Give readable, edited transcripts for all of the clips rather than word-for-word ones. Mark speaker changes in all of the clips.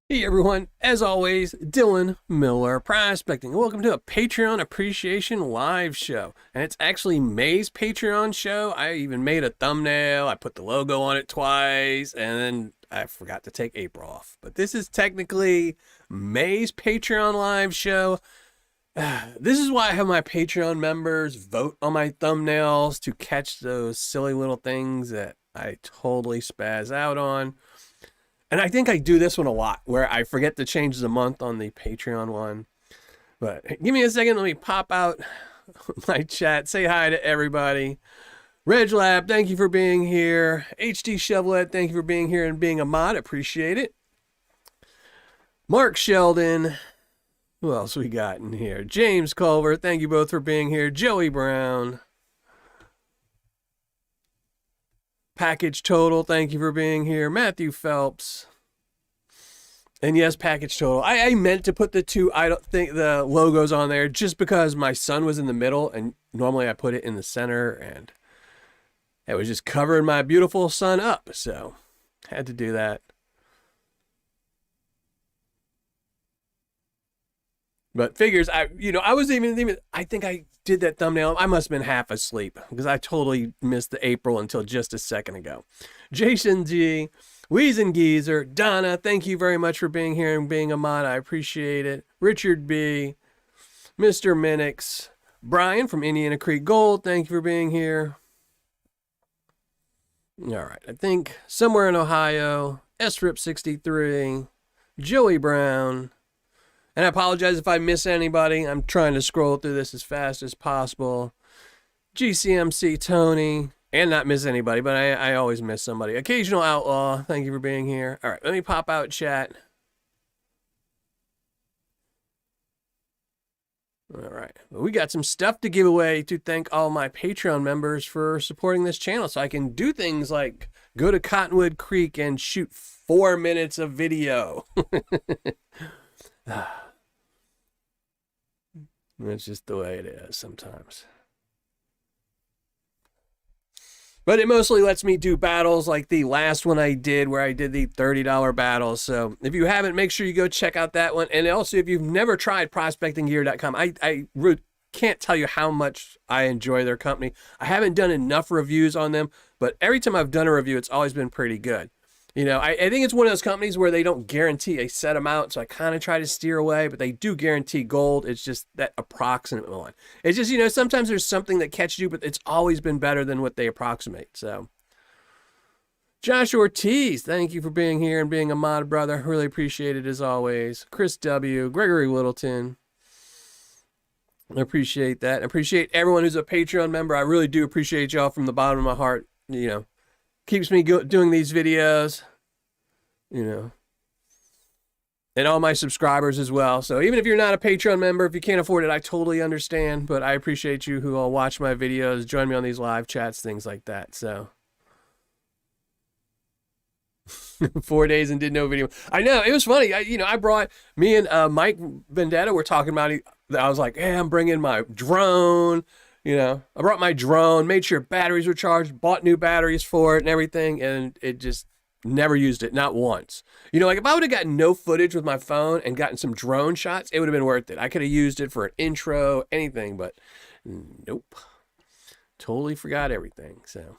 Speaker 1: Hey everyone, as always, Dylan Miller Prospecting. Welcome to a Patreon Appreciation Live show. And it's actually May's Patreon show. I even made a thumbnail, I put the logo on it twice, and then I forgot to take April off. But this is technically May's Patreon Live show. This is why I have my Patreon members vote on my thumbnails to catch those silly little things that I totally spaz out on. And I think I do this one a lot, where I forget to change the month on the Patreon one. But give me a second, let me pop out my chat, say hi to everybody. Reg Lab, thank you for being here. HD Chevrolet, thank you for being here and being a mod, appreciate it. Mark Sheldon, who else we got in here? James Culver, thank you both for being here. Joey Brown. Package Total, thank you for being here. Matthew Phelps. And yes, Package Total. I meant to put the two, I don't think the logos on there just because my son was in the middle and normally I put it in the center and it was just covering my beautiful son up. So had to do that. But figures, I think I did that thumbnail. I must have been half asleep because I totally missed the April until just a second ago. Jason G, Weezen Geezer, Donna, thank you very much for being here and being a mod. I appreciate it. Richard B, Mr. Minix, Brian from Indiana Creek Gold, thank you for being here. All right, I think somewhere in Ohio, SRIP63, Joey Brown. And I apologize if I miss anybody. I'm trying to scroll through this as fast as possible. GCMC Tony. And not miss anybody, but I always miss somebody. Occasional Outlaw. Thank you for being here. All right, let me pop out chat. All right. Well, we got some stuff to give away to thank all my Patreon members for supporting this channel. So I can do things like go to Cottonwood Creek and shoot 4 minutes of video. That's just the way it is sometimes. But it mostly lets me do battles like the last one I did where I did the $30 battles. So if you haven't, make sure you go check out that one. And also, if you've never tried prospectinggear.com, I can't tell you how much I enjoy their company. I haven't done enough reviews on them, but every time I've done a review, it's always been pretty good. You know, I think it's one of those companies where they don't guarantee a set amount, so I kind of try to steer away, but they do guarantee gold. It's just that approximate one. It's just, you know, sometimes there's something that catches you, but it's always been better than what they approximate. So, Josh Ortiz, thank you for being here and being a mod, brother. Really appreciate it as always. Chris W., Gregory Littleton. I appreciate that. I appreciate everyone who's a Patreon member. I really do appreciate y'all from the bottom of my heart, you know. Keeps me doing these videos, you know, and all my subscribers as well. So even if you're not a Patreon member, if you can't afford it, I totally understand. But I appreciate you who all watch my videos, join me on these live chats, things like that. So 4 days and did no video. I know, it was funny. I brought me and Mike Vendetta were talking about it. I was like, hey, I'm bringing my drone. You know, I brought my drone, made sure batteries were charged, bought new batteries for it and everything, and it just never used it, not once. You know, like if I would have gotten no footage with my phone and gotten some drone shots, it would have been worth it. I could have used it for an intro, anything, but nope. Totally forgot everything, so.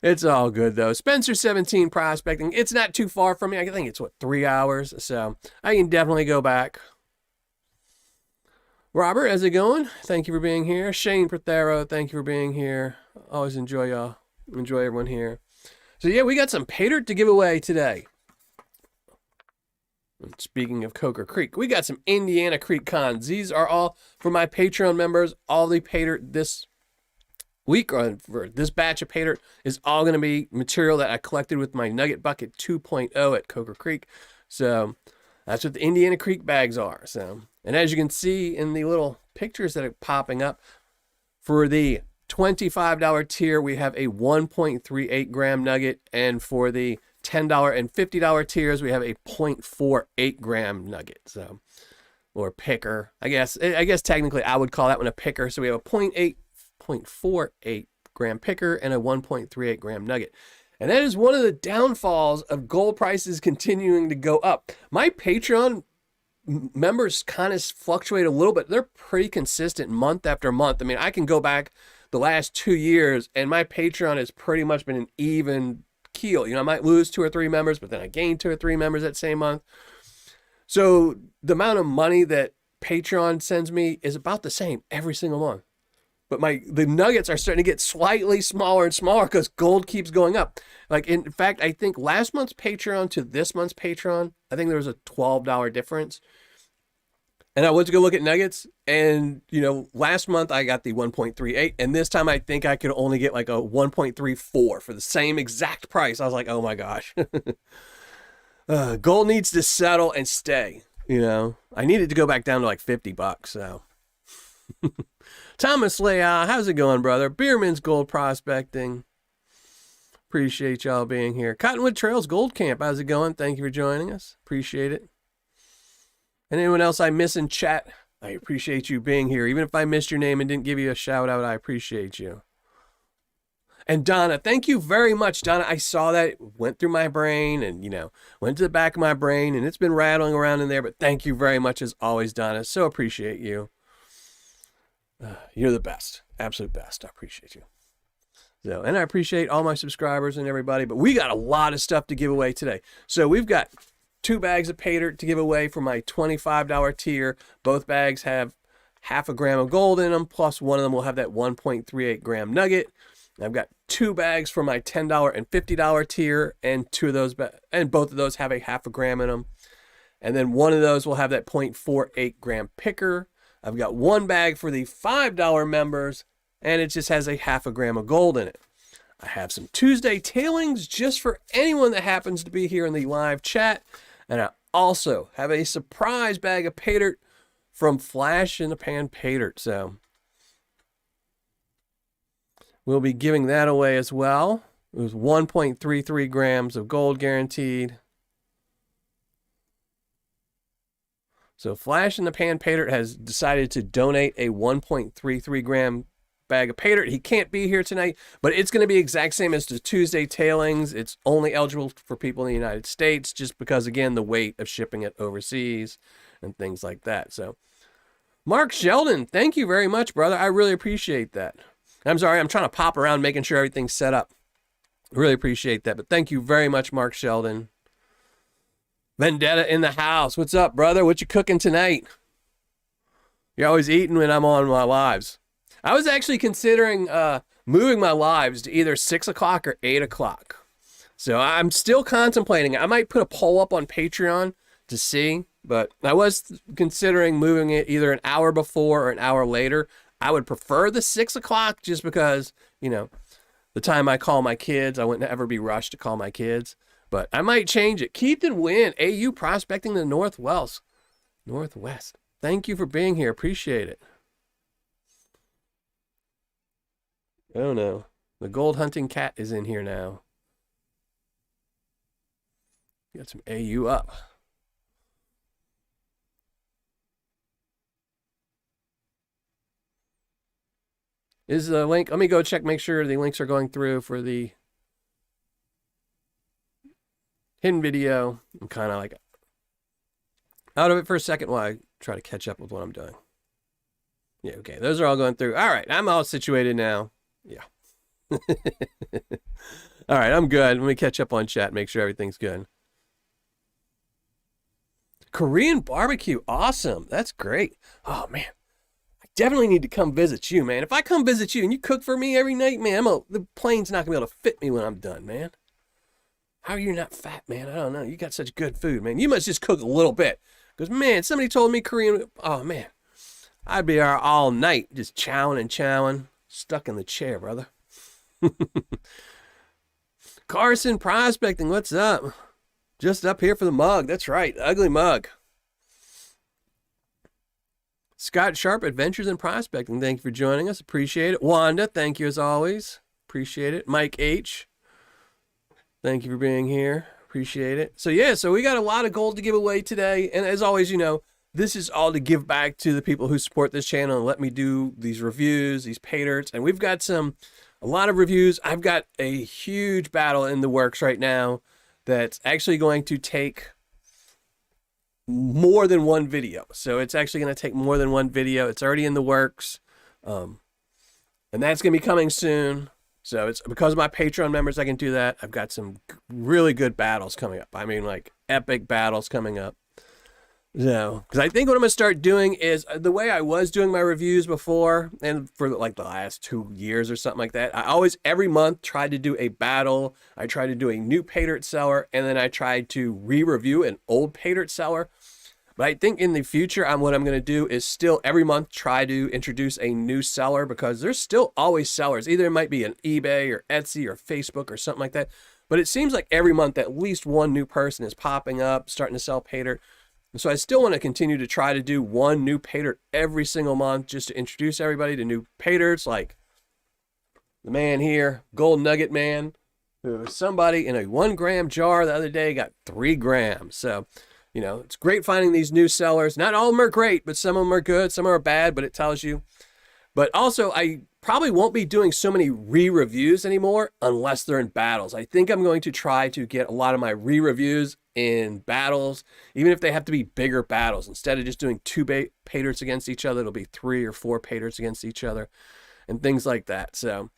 Speaker 1: It's all good, though. Spencer17 Prospecting, it's not too far from me. I think it's, 3 hours, so I can definitely go back. Robert, how's it going? Thank you for being here. Shane Prothero, thank you for being here. Always enjoy y'all. Enjoy everyone here. So yeah, we got some Paydirt to give away today. And speaking of Coker Creek, we got some Indiana Creek cons. These are all for my Patreon members. All the Paydirt this week, or for this batch of Paydirt, is all going to be material that I collected with my Nugget Bucket 2.0 at Coker Creek. So that's what the Indiana Creek bags are. So, and as you can see in the little pictures that are popping up, for the $25 tier, we have a 1.38 gram nugget. And for the $10 and $50 tiers, we have a 0.48 gram nugget. So, or picker. I guess technically I would call that one a picker. So we have a 0.48 gram picker and a 1.38 gram nugget. And that is one of the downfalls of gold prices continuing to go up. My Patreon members kind of fluctuate a little bit. They're pretty consistent month after month. I mean, I can go back the last 2 years and my Patreon has pretty much been an even keel. You know, I might lose 2 or 3 members, but then I gain 2 or 3 members that same month. So the amount of money that Patreon sends me is about the same every single month. But the nuggets are starting to get slightly smaller and smaller because gold keeps going up. Like, in fact, I think last month's Patreon to this month's Patreon, I think there was a $12 difference. And I went to go look at nuggets, and, you know, last month I got the 1.38, and this time I think I could only get like a 1.34 for the same exact price. I was like, oh my gosh. Gold needs to settle and stay, you know. I need it to go back down to like $50, so. Thomas Leah, how's it going, brother? Bierman's Gold Prospecting. Appreciate y'all being here. Cottonwood Trails Gold Camp, how's it going? Thank you for joining us. Appreciate it. And anyone else I miss in chat, I appreciate you being here. Even if I missed your name and didn't give you a shout out, I appreciate you. And Donna, thank you very much, Donna. I saw that, it went through my brain and, you know, went to the back of my brain and it's been rattling around in there. But thank you very much as always, Donna. So appreciate you. You're the best. Absolute best. I appreciate you. So, and I appreciate all my subscribers and everybody, but we got a lot of stuff to give away today. So we've got 2 bags of Paydirt to give away for my $25 tier. Both bags have half a gram of gold in them, plus one of them will have that 1.38 gram nugget. I've got 2 bags for my $10 and $50 tier, and 2 of those, and both of those have a half a gram in them. And then one of those will have that 0.48 gram picker. I've got 1 bag for the $5 members, and it just has a half a gram of gold in it. I have some Tuesday tailings just for anyone that happens to be here in the live chat. And I also have a surprise bag of Paydirt from Flash in the Pan Paydirt. So we'll be giving that away as well. It was 1.33 grams of gold guaranteed. So Flash in the Pan Paydirt has decided to donate a 1.33 gram bag of Paydirt. He can't be here tonight, but it's going to be exact same as the Tuesday tailings. It's only eligible for people in the United States just because, again, the weight of shipping it overseas and things like that. So Mark Sheldon, thank you very much, brother. I really appreciate that. I'm sorry, I'm trying to pop around making sure everything's set up. Really appreciate that, but thank you very much, Mark Sheldon. Vendetta in the house. What's up, brother? What you cooking tonight? You're always eating when I'm on my lives. I was actually considering moving my lives to either 6 o'clock or 8 o'clock. So I'm still contemplating. I might put a poll up on Patreon to see, but I was considering moving it either an hour before or an hour later. I would prefer the 6 o'clock just because, you know, the time I call my kids, I wouldn't ever be rushed to call my kids. But I might change it. Keith and Win, AU Prospecting the Northwest. Thank you for being here. Appreciate it. Oh no. The gold hunting cat is in here now. Got some AU up. Is the link? Let me go check, make sure the links are going through for the hidden video. I'm kind of like out of it for a second while I try to catch up with what I'm doing. Yeah, okay. Those are all going through. All right. I'm all situated now. Yeah. All right. I'm good. Let me catch up on chat, make sure everything's good. Korean barbecue. Awesome. That's great. Oh, man. I definitely need to come visit you, man. If I come visit you and you cook for me every night, man, the plane's not going to be able to fit me when I'm done, man. How are you not fat, man? I don't know. You got such good food, man. You must just cook a little bit. Because, man, somebody told me Korean. Oh, man. I'd be there all night just chowing and chowing. Stuck in the chair, brother. Carson Prospecting, what's up? Just up here for the mug. That's right. Ugly mug. Scott Sharp, Adventures in Prospecting. Thank you for joining us. Appreciate it. Wanda, thank you as always. Appreciate it. Mike H. Thank you for being here. Appreciate it. So yeah, so we got a lot of gold to give away today. And as always, you know, this is all to give back to the people who support this channel and let me do these reviews, these Paydirts. And we've got some a lot of reviews. I've got a huge battle in the works right now that's actually going to take more than one video. So it's actually going to take more than one video. It's already in the works. And that's going to be coming soon. So it's because of my Patreon members, I can do that. I've got some really good battles coming up. I mean, like epic battles coming up. So, because I think what I'm going to start doing is the way I was doing my reviews before, and for like the last 2 years or something like that, I always, every month, tried to do a battle. I tried to do a new Paydirt seller, and then I tried to re-review an old Paydirt seller. But I think in the future, what I'm going to do is still every month try to introduce a new seller, because there's still always sellers. Either it might be an eBay or Etsy or Facebook or something like that. But it seems like every month at least one new person is popping up, starting to sell Paydirt. So I still want to continue to try to do one new Paydirt every single month, just to introduce everybody to new Paydirts, like the man here, Gold Nugget Man, who somebody in a 1 gram jar the other day got 3 grams. So, you know, it's great finding these new sellers. Not all of them are great, but some of them are good. Some are bad, but it tells you. But also, I probably won't be doing so many re-reviews anymore unless they're in battles. I think I'm going to try to get a lot of my re-reviews in battles, even if they have to be bigger battles. Instead of just doing 2 Paydirts against each other, it'll be 3 or 4 Paydirts against each other and things like that. So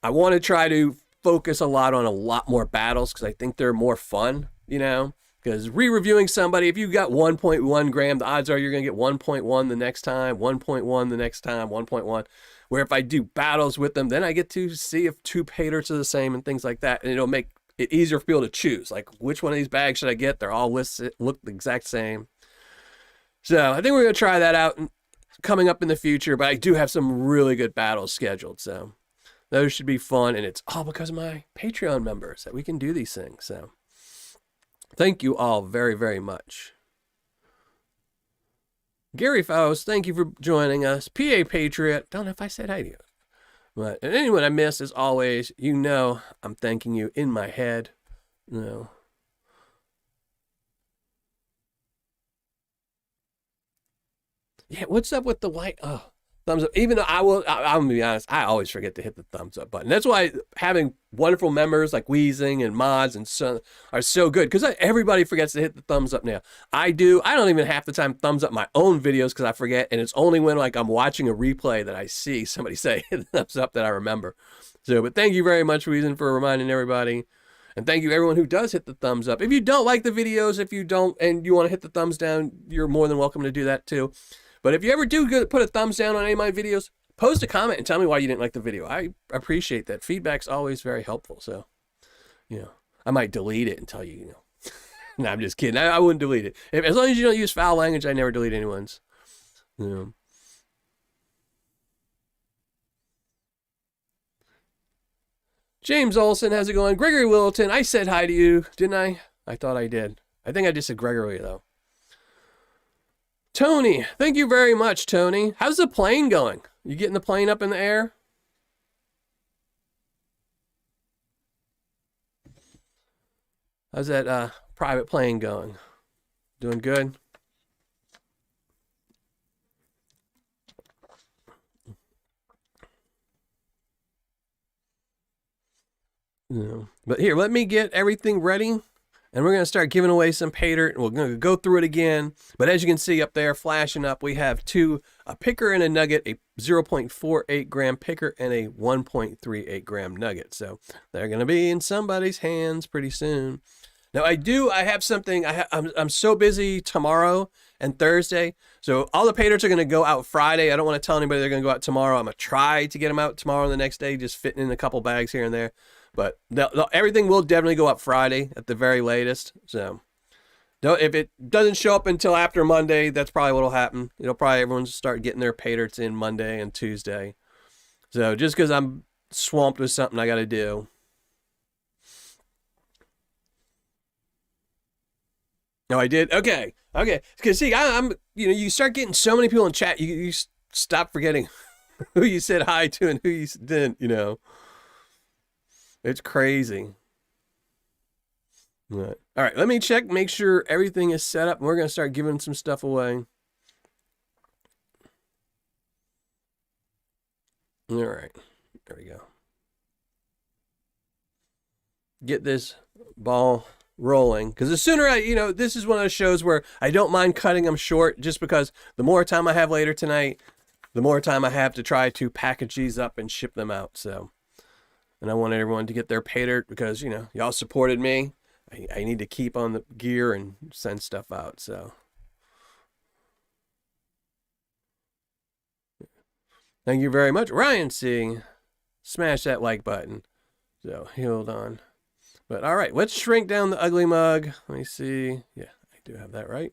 Speaker 1: I want to try to focus a lot on a lot more battles, because I think they're more fun, you know. Because re-reviewing somebody, if you got 1.1 gram, the odds are you're going to get 1.1 the next time, 1.1 the next time, 1.1. Where if I do battles with them, then I get to see if 2 Paydirts are the same and things like that. And it'll make it easier for people to choose. Like, which one of these bags should I get? They're all listed, look the exact same. So I think we're going to try that out coming up in the future. But I do have some really good battles scheduled. So those should be fun. And it's all because of my Patreon members that we can do these things. So thank you all very, very much. Gary Faust, thank you for joining us. PA Patriot, don't know if I said hi to you. But and anyone I miss, as always, you know I'm thanking you in my head. You know. Yeah, what's up with the white? Oh, thumbs up. Even though I'm gonna be honest, I always forget to hit the thumbs up button. That's why having wonderful members like Weezing and Mods and so are so good, because everybody forgets to hit the thumbs up now. I do. I don't even half the time thumbs up my own videos because I forget, and it's only when like I'm watching a replay that I see somebody say hit the thumbs up that I remember. So, but thank you very much, Weezing, for reminding everybody. And thank you everyone who does hit the thumbs up. If you don't like the videos, if you don't and you want to hit the thumbs down, you're more than welcome to do that too. But if you ever do put a thumbs down on any of my videos, post a comment and tell me why you didn't like the video. I appreciate that. Feedback's always very helpful. So, you know, I might delete it and tell you, you know. No, I'm just kidding. I wouldn't delete it. As long as you don't use foul language, I never delete anyone's. You know. James Olson, how's it going? Gregory Wilton, I said hi to you, didn't I? I thought I did. I think I just said Gregory, though. Tony, thank you very much, Tony. How's the plane going? You getting the plane up in the air? How's that private plane going? Doing good? Yeah. But here, let me get everything ready. And we're going to start giving away some Paydirt. We're going to go through it again. But as you can see up there, flashing up, we have a picker and a nugget, a 0.48 gram picker and a 1.38 gram nugget. So they're going to be in somebody's hands pretty soon. Now I have something. I'm so busy tomorrow and Thursday. So all the Paydirts are going to go out Friday. I don't want to tell anybody they're going to go out tomorrow. I'm going to try to get them out tomorrow and the next day, just fitting in a couple bags here and there. But everything will definitely go up Friday at the very latest. So if it doesn't show up until after Monday, that's probably what will happen. Everyone's start getting their Paydirts in Monday and Tuesday. So just because I'm swamped with something I got to do. No, I did. Okay. Because see, I'm you start getting so many people in chat, you stop forgetting who you said hi to and who you didn't. It's crazy. All right, let me check, make sure everything is set up, and we're going to start giving some stuff away. All right, there we go. get this ball rolling, because the sooner this is one of those shows where I don't mind cutting them short, just because the more time I have later tonight, the more time I have to try to package these up and ship them out. So, and I want everyone to get their Paydirt, because y'all supported me. I need to keep on the gear and send stuff out. So thank you very much, Ryan C. Smash that like button. So hold on. But all right, let's shrink down the ugly mug. Let me see. Yeah, I do have that right.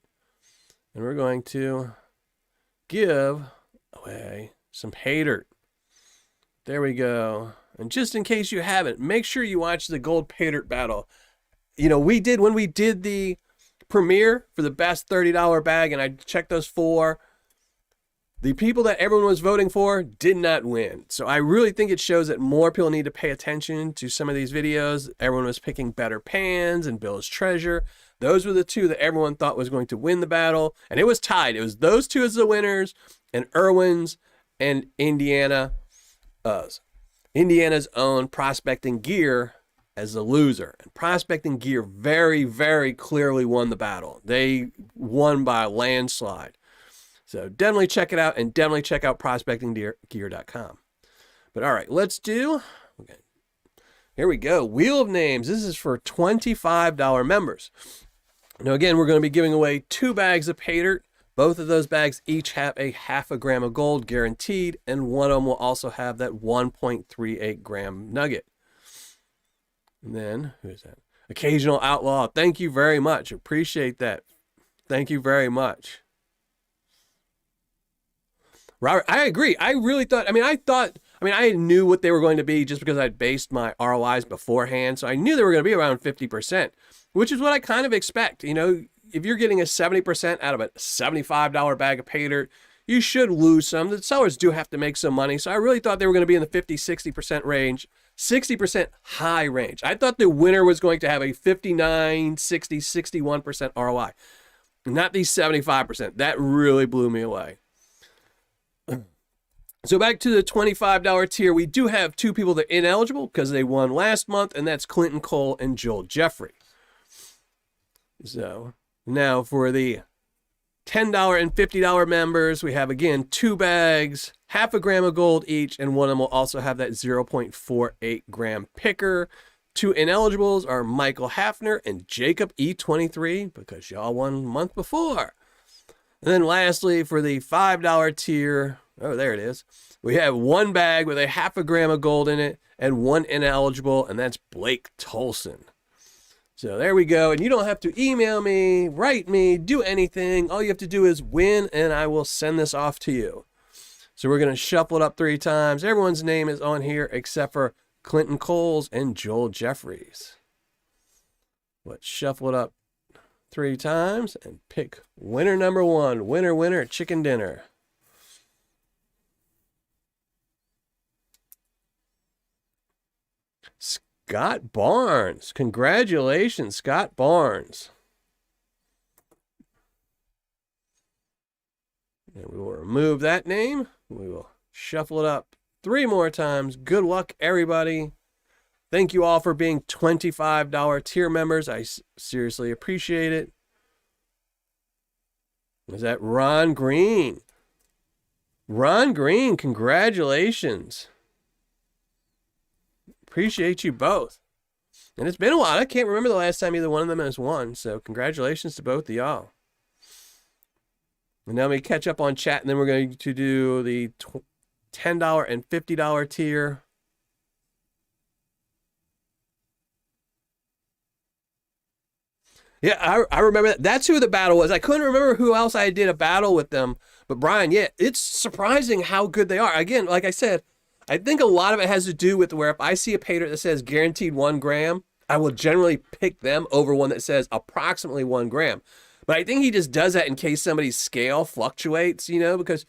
Speaker 1: And we're going to give away some Paydirt. There we go. And just in case you haven't, make sure you watch the gold Paydirt battle. When we did the premiere for the best $30 bag, and I checked those four, the people that everyone was voting for did not win. So I really think it shows that more people need to pay attention to some of these videos. Everyone was picking Better Pans and Bill's Treasure. Those were the two that everyone thought was going to win the battle. And it was tied. It was those two as the winners, and Irwin's and Indiana's own Prospecting Gear as the loser. And Prospecting Gear very, very clearly won the battle. They won by a landslide. So definitely check it out, and definitely check out prospectinggear.com. But all right, let's do, okay, here we go. Wheel of Names. This is for $25 members. Now again, we're going to be giving away 2 bags of Paydirt. Both of those bags each have a half a gram of gold guaranteed, and one of them will also have that 1.38 gram nugget. And then, who is that? Occasional Outlaw. Thank you very much. Appreciate that. Thank you very much. Robert, I agree. I really thought, I knew what they were going to be just because I'd based my ROIs beforehand. So I knew they were going to be around 50%, which is what I kind of expect. If you're getting a 70% out of a $75 bag of Paydirt, you should lose some. The sellers do have to make some money. So I really thought they were going to be in the 50-60% range, 60% high range. I thought the winner was going to have a 59, 60, 61% ROI, not these 75%. That really blew me away. So back to the $25 tier, we do have 2 people that are ineligible because they won last month, and that's Clinton Cole and Joel Jeffrey. So now for the $10 and $50 members, we have, again, 2 bags, half a gram of gold each, and one of them will also have that 0.48 gram picker. 2 ineligibles are Michael Hafner and Jacob E23, because y'all won a month before. And then lastly, for the $5 tier, oh, there it is, we have 1 bag with a half a gram of gold in it and 1 ineligible, and that's Blake Tolson. So there we go. And you don't have to email me, write me, do anything. All you have to do is win, and I will send this off to you. So we're going to shuffle it up 3 times. Everyone's name is on here except for Clinton Cole's and Joel Jeffries. Let's shuffle it up 3 times and pick winner number 1. Winner, winner, chicken dinner. Scott Barnes. Congratulations, Scott Barnes. And we will remove that name. We will shuffle it up 3 more times. Good luck, everybody. Thank you all for being $25 tier members. I seriously appreciate it. Is that Ron Green? Ron Green, congratulations. Appreciate you both. And it's been a while. I can't remember the last time either one of them has won. So congratulations to both of y'all. And now we catch up on chat, and then we're going to do the $10 and $50 tier. Yeah, I remember that. That's who the battle was. I couldn't remember who else I did a battle with them. But Brian, yeah, it's surprising how good they are. Again, like I said, I think a lot of it has to do with where if I see a Paydirt that says guaranteed 1 gram, I will generally pick them over one that says approximately 1 gram. But I think he just does that in case somebody's scale fluctuates, because,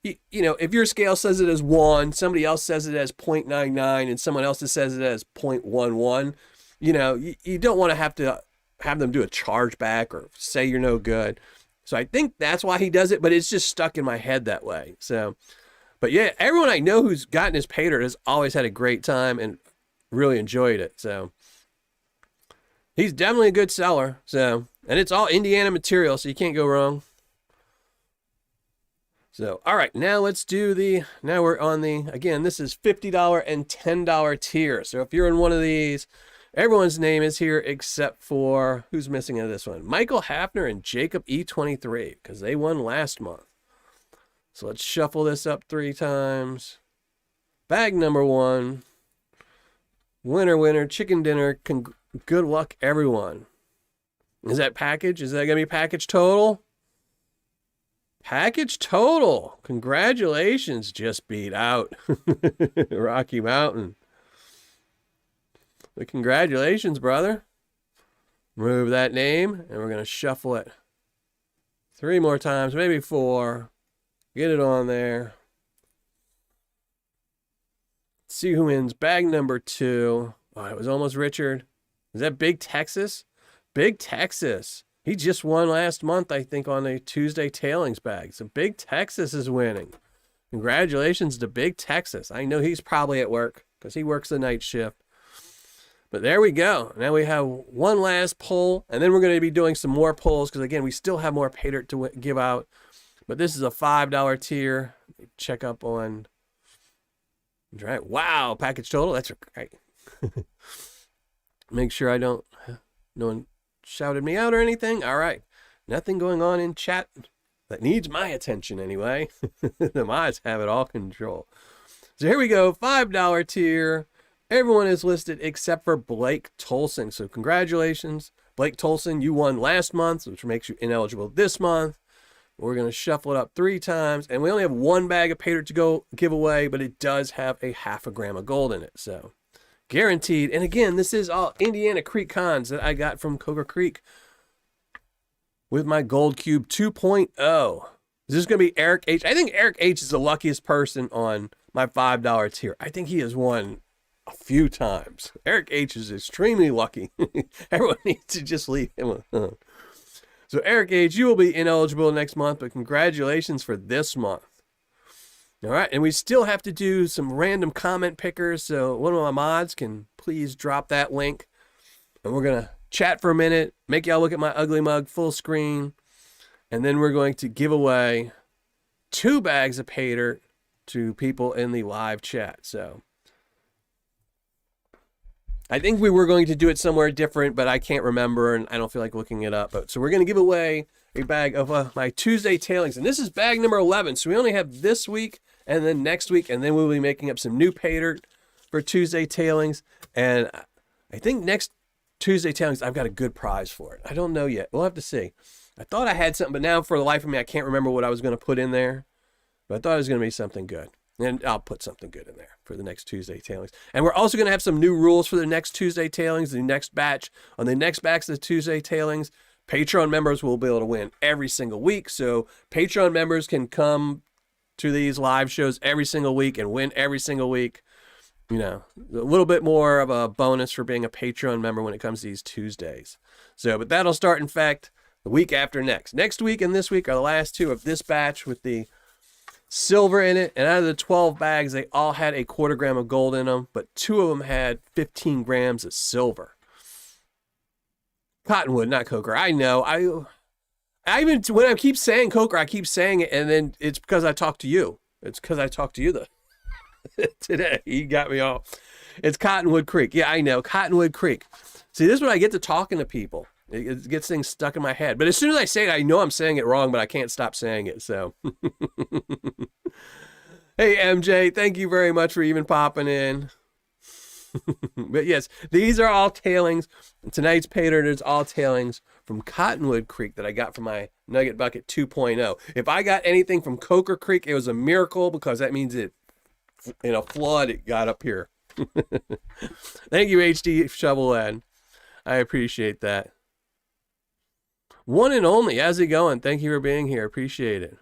Speaker 1: if your scale says it as 1, somebody else says it as 0.99, and someone else says it as 0.11, you don't want to have them do a chargeback or say you're no good. So I think that's why he does it, but it's just stuck in my head that way. So, but yeah, everyone I know who's gotten his Paydirt has always had a great time and really enjoyed it. So He's definitely a good seller. So, and it's all Indiana material, so you can't go wrong. So, all right, now let's do now we're on again, this is $50 and $10 tier. So if you're in one of these, everyone's name is here except for, who's missing in this one? Michael Hafner and Jacob E23, because they won last month. So let's shuffle this up 3 times. Bag number 1. Winner, winner, chicken dinner. Good luck, everyone. Is that package? Is that going to be package total? Package total. Congratulations. Just beat out Rocky Mountain. But congratulations, brother. Remove that name, and we're going to shuffle it 3 more times, maybe 4. Get it on there. Let's see who wins. Bag number 2. Oh, it was almost Richard. Is that Big Texas? Big Texas. He just won last month, I think, on a Tuesday tailings bag. So Big Texas is winning. Congratulations to Big Texas. I know he's probably at work because he works the night shift. But there we go. Now we have one last pull, and then we're going to be doing some more pulls because, again, we still have more Paydirt to give out. But this is a $5 tier. Check up on... Right. Wow, package total. That's great. Make sure no one shouted me out or anything. All right. Nothing going on in chat that needs my attention anyway. The mods have it all control. So here we go. $5 tier. Everyone is listed except for Blake Tolson. So congratulations. Blake Tolson, you won last month, which makes you ineligible this month. We're going to shuffle it up 3 times. And we only have 1 bag of Paydirt to go give away, but it does have a ½ gram of gold in it. So guaranteed. And again, this is all Indiana Creek cons that I got from Coker Creek with my Gold Cube 2.0. Is this going to be Eric H? I think Eric H is the luckiest person on my $5 tier. I think he has won a few times. Eric H is extremely lucky. Everyone needs to just leave him alone. So Eric H, you will be ineligible next month, but congratulations for this month. All right, and we still have to do some random comment pickers, so one of my mods can please drop that link. And we're going to chat for a minute, make y'all look at my ugly mug full screen, and then we're going to give away 2 bags of Paydirt to people in the live chat. So I think we were going to do it somewhere different, but I can't remember, and I don't feel like looking it up. So we're going to give away a bag of my Tuesday tailings, and this is bag number 11. So we only have this week and then next week, and then we'll be making up some new Paydirt for Tuesday tailings. And I think next Tuesday tailings, I've got a good prize for it. I don't know yet. We'll have to see. I thought I had something, but now for the life of me, I can't remember what I was going to put in there. But I thought it was going to be something good. And I'll put something good in there for the next Tuesday tailings. And we're also going to have some new rules for the next Tuesday tailings, the next batch. On the next batch of the Tuesday tailings, Patreon members will be able to win every single week. So Patreon members can come to these live shows every single week and win every single week. You know, a little bit more of a bonus for being a Patreon member when it comes to these Tuesdays. So, but that'll start, in fact, the week after next. Next week and this week are the last 2 of this batch with the silver in it, and out of the 12 bags, they all had a ¼ gram of gold in them, but 2 of them had 15 grams of silver. Cottonwood, not Coker. I know. I even, when I keep saying Coker, I keep saying it, and then it's because I talked to you. It's because I talked to you today. You got me all. It's Cottonwood Creek. Yeah, I know. Cottonwood Creek. See, this is when I get to talking to people. It gets things stuck in my head. But as soon as I say it, I know I'm saying it wrong, but I can't stop saying it. So, hey, MJ, thank you very much for even popping in. But yes, these are all tailings. Tonight's Paydirt is all tailings from Cottonwood Creek that I got from my Nugget Bucket 2.0. If I got anything from Coker Creek, it was a miracle because that means it, in a flood, it got up here. Thank you, HD Shovelhead. I appreciate that. One and only. How's it going? Thank you for being here. Appreciate it.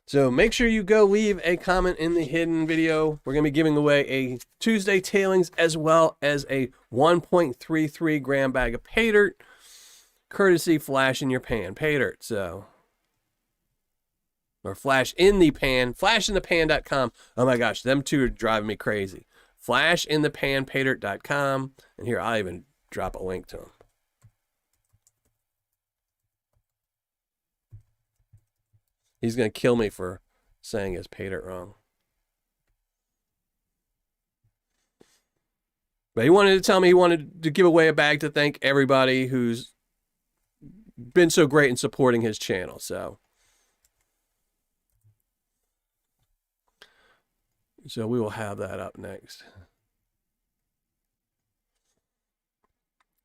Speaker 1: So make sure you go leave a comment in the hidden video. We're going to be giving away a Tuesday tailings as well as a 1.33 gram bag of Paydirt, courtesy Flash in Your Pan Paydirt. So or flash in the pan, flashinthepan.com. Oh my gosh, them two are driving me crazy. Flashinthepan, paydirt.com. And here, I'll even drop a link to them. He's going to kill me for saying his Paydirt wrong. But he wanted to tell me he wanted to give away a bag to thank everybody who's been so great in supporting his channel. So we will have that up next.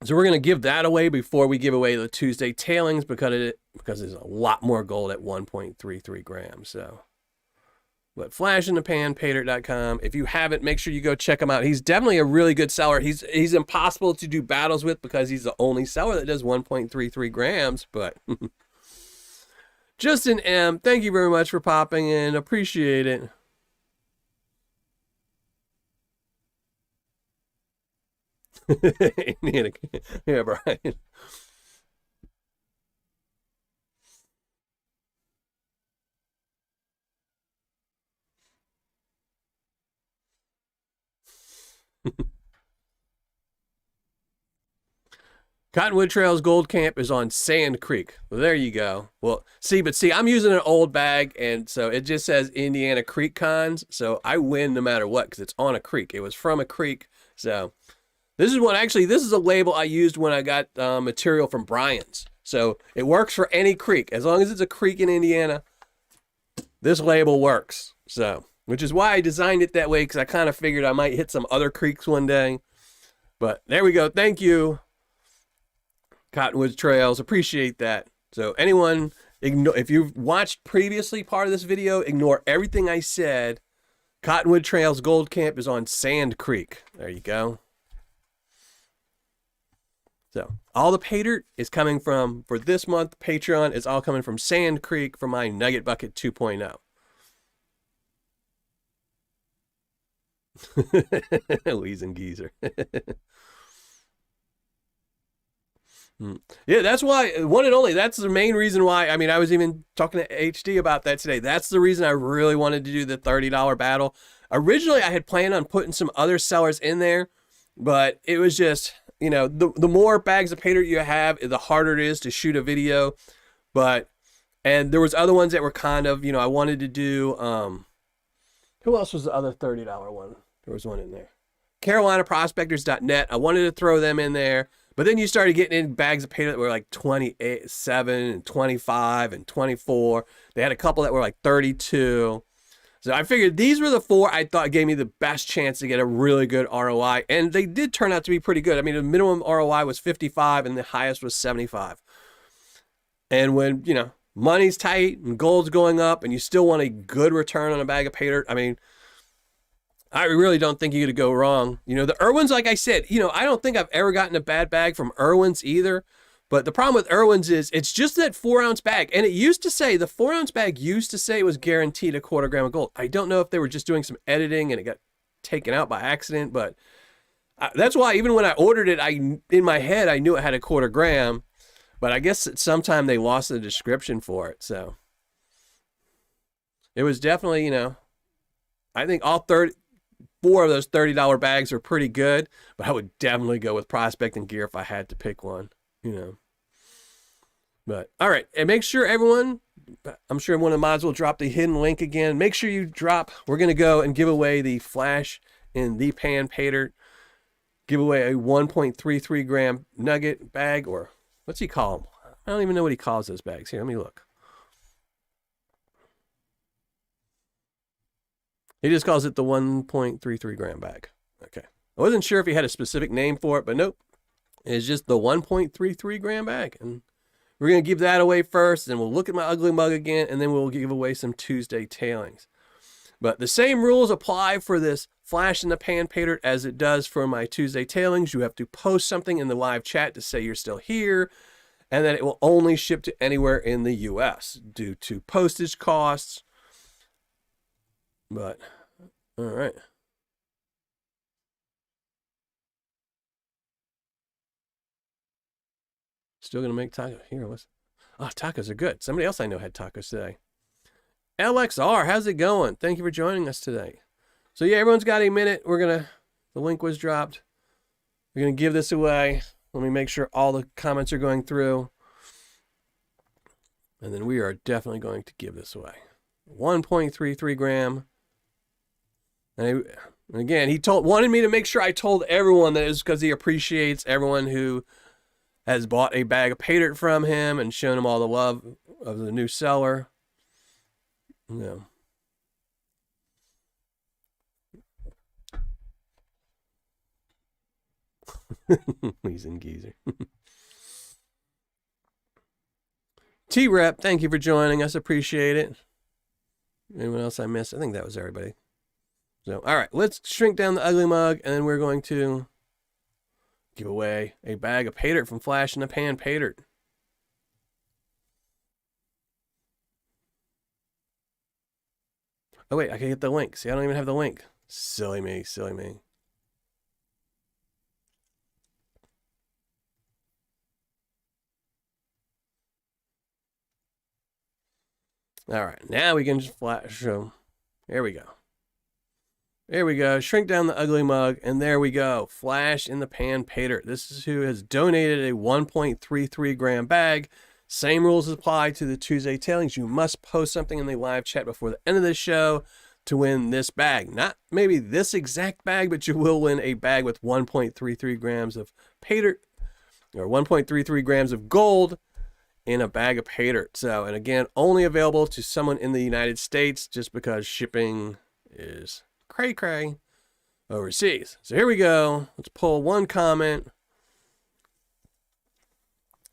Speaker 1: So we're going to give that away before we give away the Tuesday tailings because there's a lot more gold at 1.33 grams. So, but flash in the pan, paydirt.com. If you haven't, make sure you go check him out. He's definitely a really good seller. He's impossible to do battles with because he's the only seller that does 1.33 grams. But Justin M, thank you very much for popping in. Appreciate it. Yeah, Brian. Cottonwood Trails Gold Camp is on Sand Creek. Well, there you go. Well, see, I'm using an old bag, and so it just says Indiana Creek Cons, so I win no matter what because it's on a creek. It was from a creek, so this is a label I used when I got material from Brian's. So it works for any creek. As long as it's a creek in Indiana, this label works. So, which is why I designed it that way, because I kind of figured I might hit some other creeks one day. But there we go. Thank you, Cottonwood Trails. Appreciate that. So anyone, if you've watched previously part of this video, ignore everything I said. Cottonwood Trails Gold Camp is on Sand Creek. There you go. So all the Paydirt is coming from, for this month, Patreon is all coming from Sand Creek for my Nugget Bucket 2.0. Wheezing geezer. Yeah, that's why, one and only, that's the main reason why, I mean, I was even talking to HD about that today. That's the reason I really wanted to do the $30 battle. Originally, I had planned on putting some other sellers in there, but it was just, you know, the more bags of Paydirt you have, the harder it is to shoot a video. And there was other ones that were kind of, you know, I wanted to do, who else was the other $30 one? There was one in there. CarolinaProspectors.net. I wanted to throw them in there. But then you started getting in bags of Paydirt that were like 27 and 25 and 24. They had a couple that were like 32. So I figured these were the four I thought gave me the best chance to get a really good ROI. And they did turn out to be pretty good. I mean, the minimum ROI was 55 and the highest was 75. And when, you know, money's tight and gold's going up and you still want a good return on a bag of Paydirt, I mean, I really don't think you could go wrong. You know, the Irwins, like I said, you know, I don't think I've ever gotten a bad bag from Irwins either. But the problem with Irwins is it's just that 4-ounce bag. And it used to say, the 4-ounce bag used to say it was guaranteed a 1/4 gram of gold. I don't know if they were just doing some editing and it got taken out by accident. But that's why even when I ordered it, in my head, I knew it had a 1/4 gram. But I guess at some time they lost the description for it. So it was definitely, you know, I think all 4 of those $30 bags are pretty good, but I would definitely go with prospecting gear if I had to pick one, you know. But all right, and make sure everyone, I'm sure one of the mods will drop the hidden link again. Make sure you drop, we're going to go and give away the Flash in the Pan Paydirt, give away a 1.33 gram nugget bag, or what's he call them? I don't even know what he calls those bags. Here, let me look. He just calls it the 1.33 gram bag. Okay. I wasn't sure if he had a specific name for it, but nope. It's just the 1.33 gram bag. And we're going to give that away first, and we'll look at my ugly mug again, and then we'll give away some Tuesday tailings. But the same rules apply for this Flash in the Pan Paydirt as it does for my Tuesday tailings. You have to post something in the live chat to say you're still here, and that it will only ship to anywhere in the US due to postage costs. But, all right. Still going to make tacos. Here, tacos are good. Somebody else I know had tacos today. LXR, how's it going? Thank you for joining us today. So yeah, everyone's got a minute. The link was dropped. We're gonna give this away. Let me make sure all the comments are going through. And then we are definitely going to give this away. 1.33 gram. And again, he wanted me to make sure I told everyone that it's because he appreciates everyone who has bought a bag of Paydirt from him and shown him all the love of the new seller. Yeah. He's in geezer. T-Rep, thank you for joining us. Appreciate it. Anyone else I missed? I think that was everybody. So, all right, let's shrink down the ugly mug, and then we're going to give away a bag of Paydirt from Flash in the Pan Paydirt. Oh, wait, I can get the link. See, I don't even have the link. Silly me, silly me. All right, now we can just flash them. There we go. There we go. Shrink down the ugly mug, and there we go. Flash in the Pan Paydirt. This is who has donated a 1.33 gram bag. Same rules apply to the Tuesday tailings. You must post something in the live chat before the end of the show to win this bag. Not maybe this exact bag, but you will win a bag with 1.33 grams of Paydirt, or 1.33 grams of gold in a bag of Paydirt. So, and again, only available to someone in the United States, just because shipping is cray-cray overseas. So here we go. Let's pull one comment.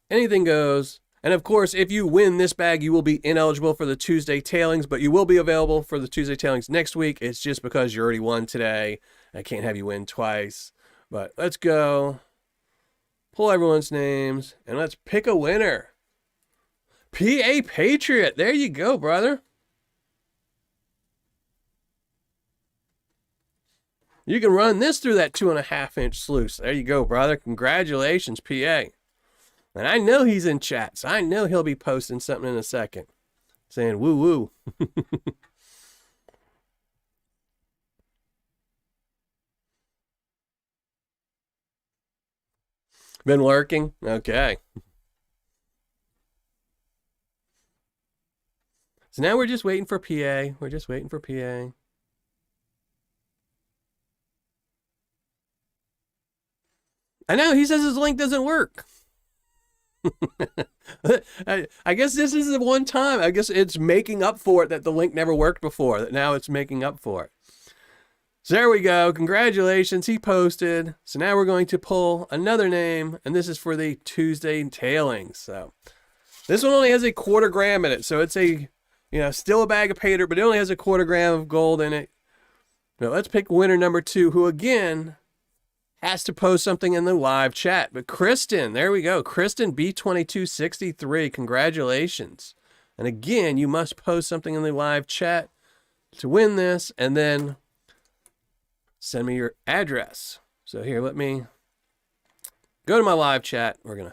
Speaker 1: Anything goes. And of course, if you win this bag, you will be ineligible for the Tuesday tailings, but you will be available for the Tuesday tailings next week. It's just because you already won today. I can't have you win twice. But let's go. Pull everyone's names, and let's pick a winner. PA Patriot. There you go, brother. You can run this through that 2.5-inch sluice. There you go, brother. Congratulations, PA. And I know he's in chat, so I know he'll be posting something in a second, saying woo woo. Been lurking? Okay. So now we're just waiting for PA. We're just waiting for PA. I know, he says his link doesn't work. I guess this is the one time. I guess it's making up for it that the link never worked before. That now it's making up for it. So there we go. Congratulations. He posted. So now we're going to pull another name, and this is for the Tuesday tailings. So this one only has a 1/4 gram in it. So it's still a bag of Paydirt, but it only has a 1/4 gram of gold in it. Now let's pick winner number 2, who again has to post something in the live chat. But Kristen, there we go. Kristen B2263, congratulations. And again, you must post something in the live chat to win this, and then send me your address. So here, let me go to my live chat. So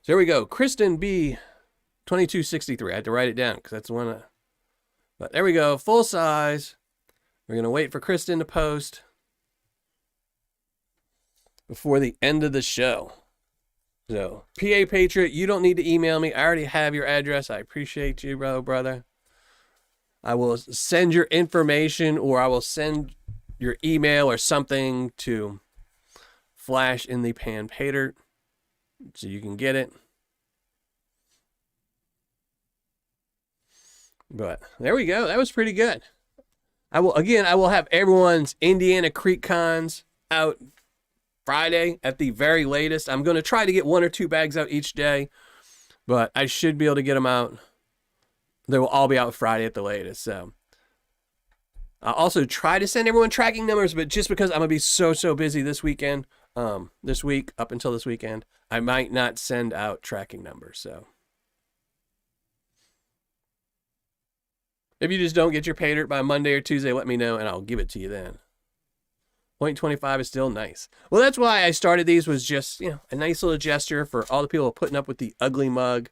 Speaker 1: there we go. Kristen B2263. I had to write it down because that's the one. But there we go. Full size. We're going to wait for Kristen to post before the end of the show. So, PA Patriot, you don't need to email me. I already have your address. I appreciate you, brother. I will send your information, or I will send your email or something to Flash in the Pan Paydirt so you can get it. But there we go. That was pretty good. I will have everyone's Indiana Creek cons out Friday at the very latest. I'm going to try to get 1 or 2 bags out each day, but I should be able to get them out. They will all be out Friday at the latest. So I'll also try to send everyone tracking numbers, but just because I'm going to be so busy this weekend, this week, up until this weekend, I might not send out tracking numbers. So if you just don't get your Paydirt by Monday or Tuesday, let me know, and I'll give it to you then. 0.25 is still nice. Well, that's why I started these, was just, a nice little gesture for all the people putting up with the ugly mug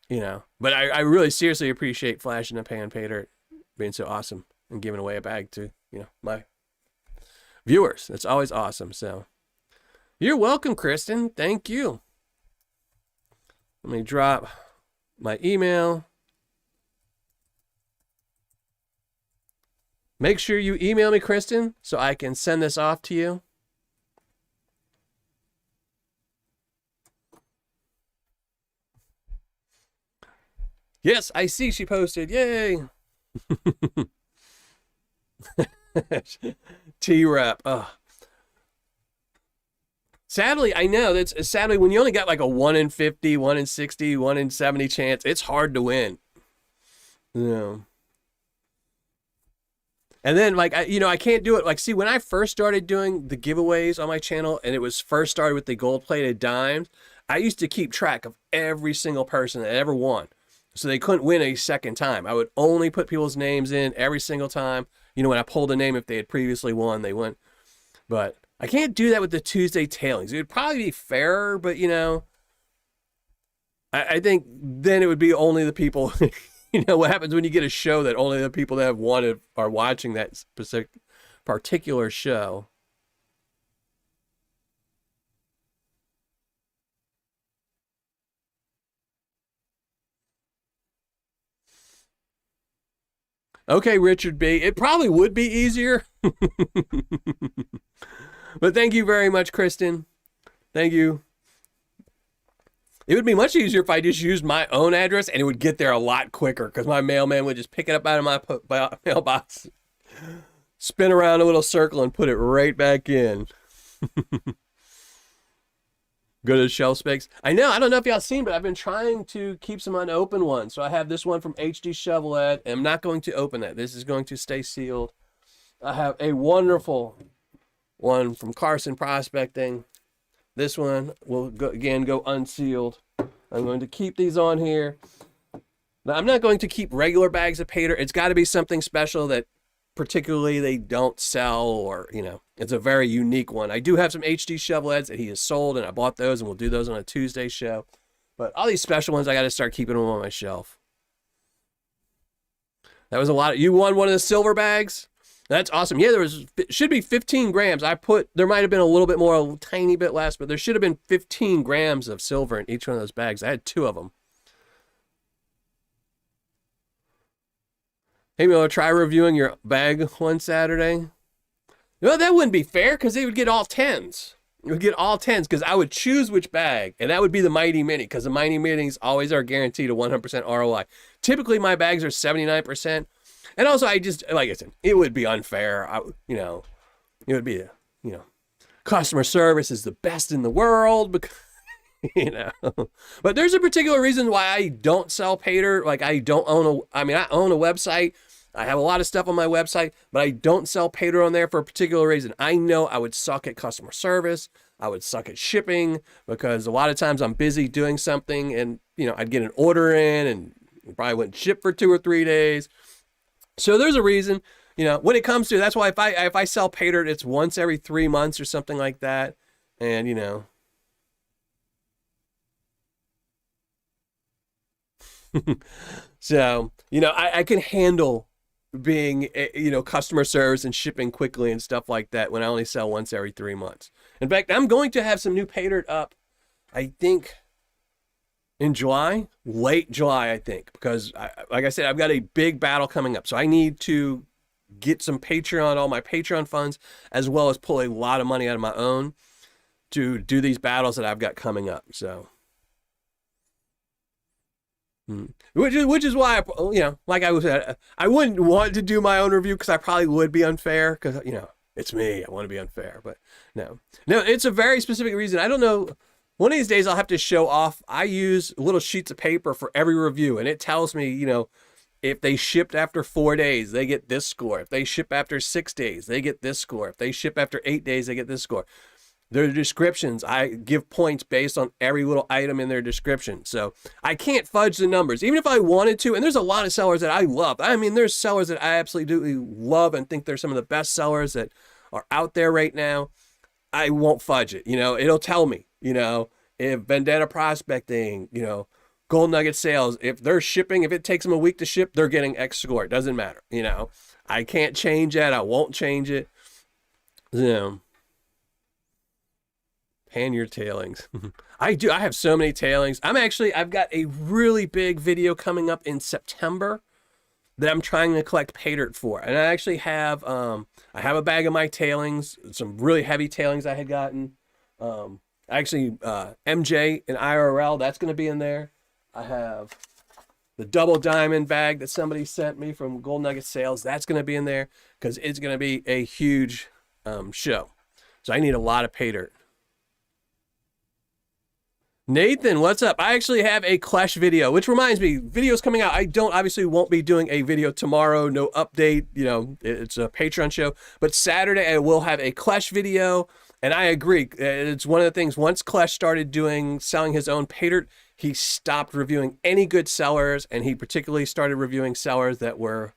Speaker 1: But I really seriously appreciate Flash and the Pan Paydirt being so awesome and giving away a bag to, my viewers. That's always awesome. So you're welcome, Kristen. Thank you. Let me drop my email. Make sure you email me, Kristen, so I can send this off to you. Yes, I see she posted. Yay. T-Rep. Oh. Sadly, I know that's sadly when you only got like a 1 in 50, 1 in 60, 1 in 70 chance, it's hard to win. And then I can't do it. Like, see, when I first started doing the giveaways on my channel and it was first started with the gold plated dimes, I used to keep track of every single person that ever won. So they couldn't win a second time. I would only put people's names in every single time. When I pulled a name, if they had previously won, they went. But I can't do that with the Tuesday tailings. It would probably be fairer, but I think then it would be only the people. What happens when you get a show that only the people that have won are watching that specific particular show. Okay, Richard B. It probably would be easier. But thank you very much, Kristen. Thank you. It would be much easier if I just used my own address and it would get there a lot quicker because my mailman would just pick it up out of my mailbox, spin around a little circle and put it right back in. Go to the shelf specs. I know. I don't know if y'all seen, but I've been trying to keep some unopened ones. So I have this one from HD Shovelhead, and I'm not going to open that. This is going to stay sealed. I have a wonderful one from Carson Prospecting. This one will go unsealed. I'm going to keep these on here. Now, I'm not going to keep regular bags of Paydirt. It's got to be something special that particularly they don't sell, or it's a very unique one. I do have some HD Shovelheads that he has sold, and I bought those, and we'll do those on a Tuesday show. But all these special ones, I got to start keeping them on my shelf. That was a lot. You won one of the silver bags. That's awesome. Yeah, should be 15 grams. There might have been a little bit more, a tiny bit less, but there should have been 15 grams of silver in each one of those bags. I had 2 of them. Hey, Miller, try reviewing your bag one Saturday. No, that wouldn't be fair because they would get all 10s. You would get all 10s because I would choose which bag, and that would be the Mighty Mini because the Mighty Minis always are guaranteed a 100% ROI. Typically, my bags are 79%. And also, like I said, it would be unfair. It would be, customer service is the best in the world because, But there's a particular reason why I don't sell Paydirt. Like, I own a website. I have a lot of stuff on my website, but I don't sell Paydirt on there for a particular reason. I know I would suck at customer service. I would suck at shipping because a lot of times I'm busy doing something and, I'd get an order in and it probably wouldn't ship for 2 or 3 days. So there's a reason, when it comes to, that's why if I sell Paydirt, it's once every 3 months or something like that. And, so, I can handle being, customer service and shipping quickly and stuff like that when I only sell once every 3 months. In fact, I'm going to have some new Paydirt up, I think, in July, late July, I think, because like I said, I've got a big battle coming up. So I need to get some all my Patreon funds, as well as pull a lot of money out of my own to do these battles that I've got coming up. So, which is why, like I was said, I wouldn't want to do my own review because I probably would be unfair because, it's me. I want to be unfair, but no, it's a very specific reason. I don't know. One of these days I'll have to show off. I use little sheets of paper for every review, and it tells me, if they shipped after 4 days, they get this score. If they ship after 6 days, they get this score. If they ship after 8 days, they get this score. Their descriptions, I give points based on every little item in their description. So I can't fudge the numbers, even if I wanted to. And there's a lot of sellers that I love. There's sellers that I absolutely love and think they're some of the best sellers that are out there right now. I won't fudge it. It'll tell me, if Vendetta Prospecting, Gold Nugget sales, if they're shipping, if it takes them a week to ship, they're getting X score. It doesn't matter. You know, I can't change that. I won't change it. You know, pan your tailings. I do. I have so many tailings. I've got a really big video coming up in September that I'm trying to collect Paydirt for. And I actually have, I have a bag of my tailings, some really heavy tailings I had gotten. Actually, MJ and IRL, that's going to be in there. I have the double diamond bag that somebody sent me from Gold Nugget Sales. That's going to be in there because it's going to be a huge show. So I need a lot of Paydirt. Nathan, what's up? I actually have a Clash video, which reminds me, videos coming out. I obviously won't be doing a video tomorrow, no update, you know, it's a Patreon show, but Saturday I will have a Clash video, and I agree. It's one of the things, once Clash started selling his own Paydirt, he stopped reviewing any good sellers, and he particularly started reviewing sellers that were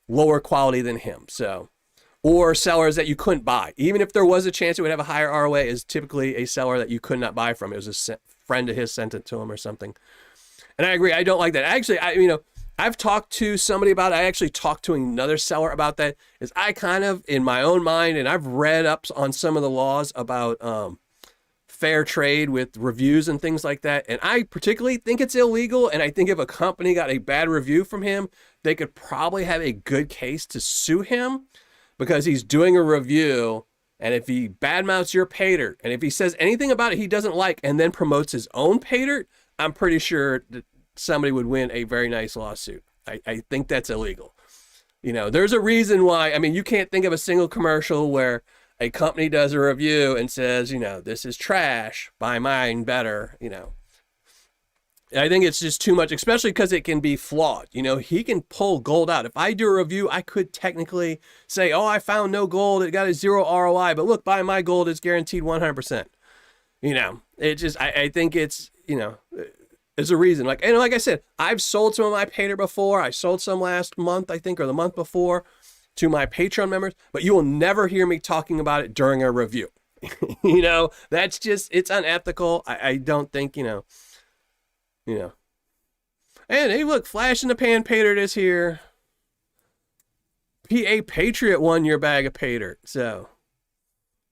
Speaker 1: lower quality than him, or sellers that you couldn't buy. Even if there was a chance it would have a higher ROA, is typically a seller that you could not buy from. It was a friend of his sent it to him or something. And I agree. I don't like that. Actually, I've talked to somebody about it. I actually talked to another seller about that. Is I kind of, in my own mind, and I've read up on some of the laws about fair trade with reviews and things like that. And I particularly think it's illegal. And I think if a company got a bad review from him, they could probably have a good case to sue him, because he's doing a review, and if he badmouths your Paydirt, and if he says anything about it he doesn't like and then promotes his own Paydirt, I'm pretty sure that somebody would win a very nice lawsuit. I think that's illegal. You know, there's a reason why. I mean, you can't think of a single commercial where a company does a review and says, you know, this is trash, buy mine better, you know. I think it's just too much, especially because it can be flawed. You know, he can pull gold out. If I do a review, I could technically say, oh, I found no gold. It got a 0 ROI, but look, buy my gold, it's guaranteed 100%. You know, it just, I think it's, you know, there's a reason. Like, and like I said, I've sold some of my Paydirt before. I sold some last month, I think, or the month before, to my Patreon members, but you will never hear me talking about it during a review. You know, that's just, it's unethical. I don't think, you know. And hey, look, Flash in the Pan Paydirt is here. PA Patriot won your bag of Paydirt. So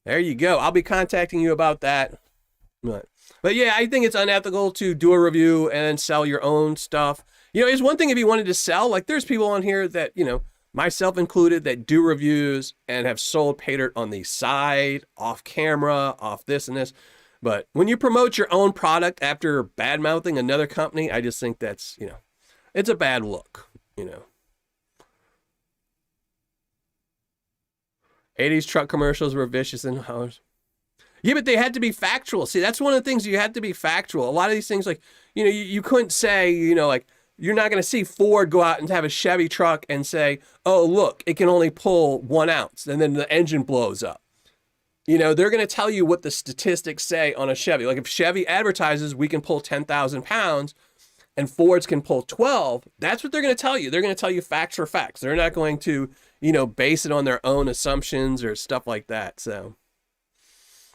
Speaker 1: there you go. I'll be contacting you about that. But yeah, I think it's unethical to do a review and then sell your own stuff. You know, it's one thing if you wanted to sell, like there's people on here that, you know, myself included, that do reviews and have sold Paydirt on the side, off camera, off this and this. But when you promote your own product after bad-mouthing another company, I just think that's, you know, it's a bad look, you know. 80s truck commercials were vicious and ours. Yeah, but they had to be factual. See, that's one of the things, you had to be factual. A lot of these things, like, you know, you couldn't say, you know, like, you're not going to see Ford go out and have a Chevy truck and say, oh, look, it can only pull 1 ounce, and then the engine blows up. You know, they're going to tell you what the statistics say on a Chevy. Like if Chevy advertises we can pull 10,000 pounds and Fords can pull 12, that's what they're going to tell you. They're going to tell you facts for facts. They're not going to, you know, base it on their own assumptions or stuff like that. So,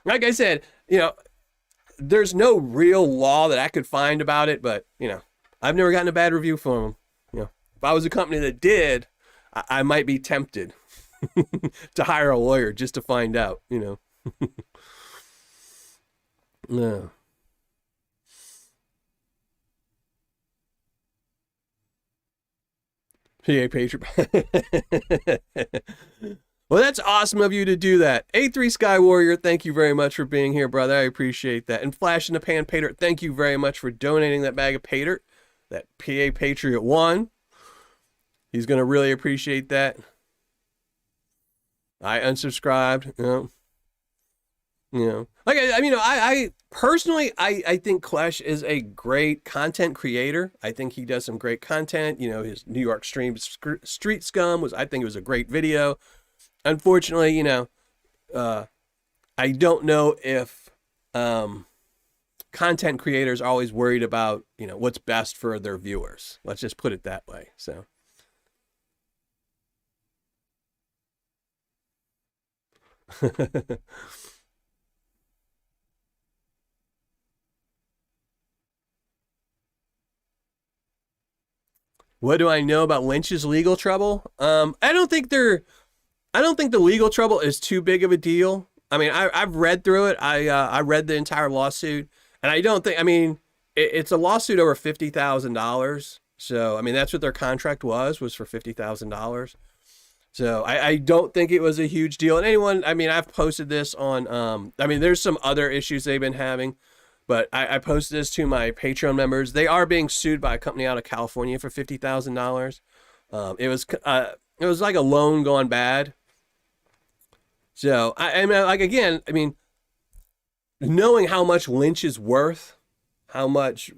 Speaker 1: like I said, you know, there's no real law that I could find about it, but, you know, I've never gotten a bad review from them. You know, if I was a company that did, I might be tempted to hire a lawyer just to find out, you know. No. PA Patriot. Well, that's awesome of you to do that. A3 Sky Warrior, thank you very much for being here, brother. I appreciate that. And Flash in the Pan Paydirt, thank you very much for donating that bag of Paydirt. That PA Patriot won. He's going to really appreciate that. I unsubscribed, you know. Like I personally, I think Clash is a great content creator. I think he does some great content. You know, his New York Street Scum was, I think it was a great video. Unfortunately, you know, I don't know if content creators are always worried about, you know, what's best for their viewers. Let's just put it that way. So. What do I know about Lynch's legal trouble? I don't think the legal trouble is too big of a deal. I mean, I've read through it. I read the entire lawsuit, and I don't think. I mean, it's a lawsuit over $50,000. So I mean, that's what their contract was for $50,000. So I don't think it was a huge deal. And anyone, I mean, I've posted this on. I mean, there's some other issues they've been having, but I posted this to my Patreon members. They are being sued by a company out of California for $50,000. It was like a loan gone bad. So I mean, like again, I mean, knowing how much Lynch is worth, how much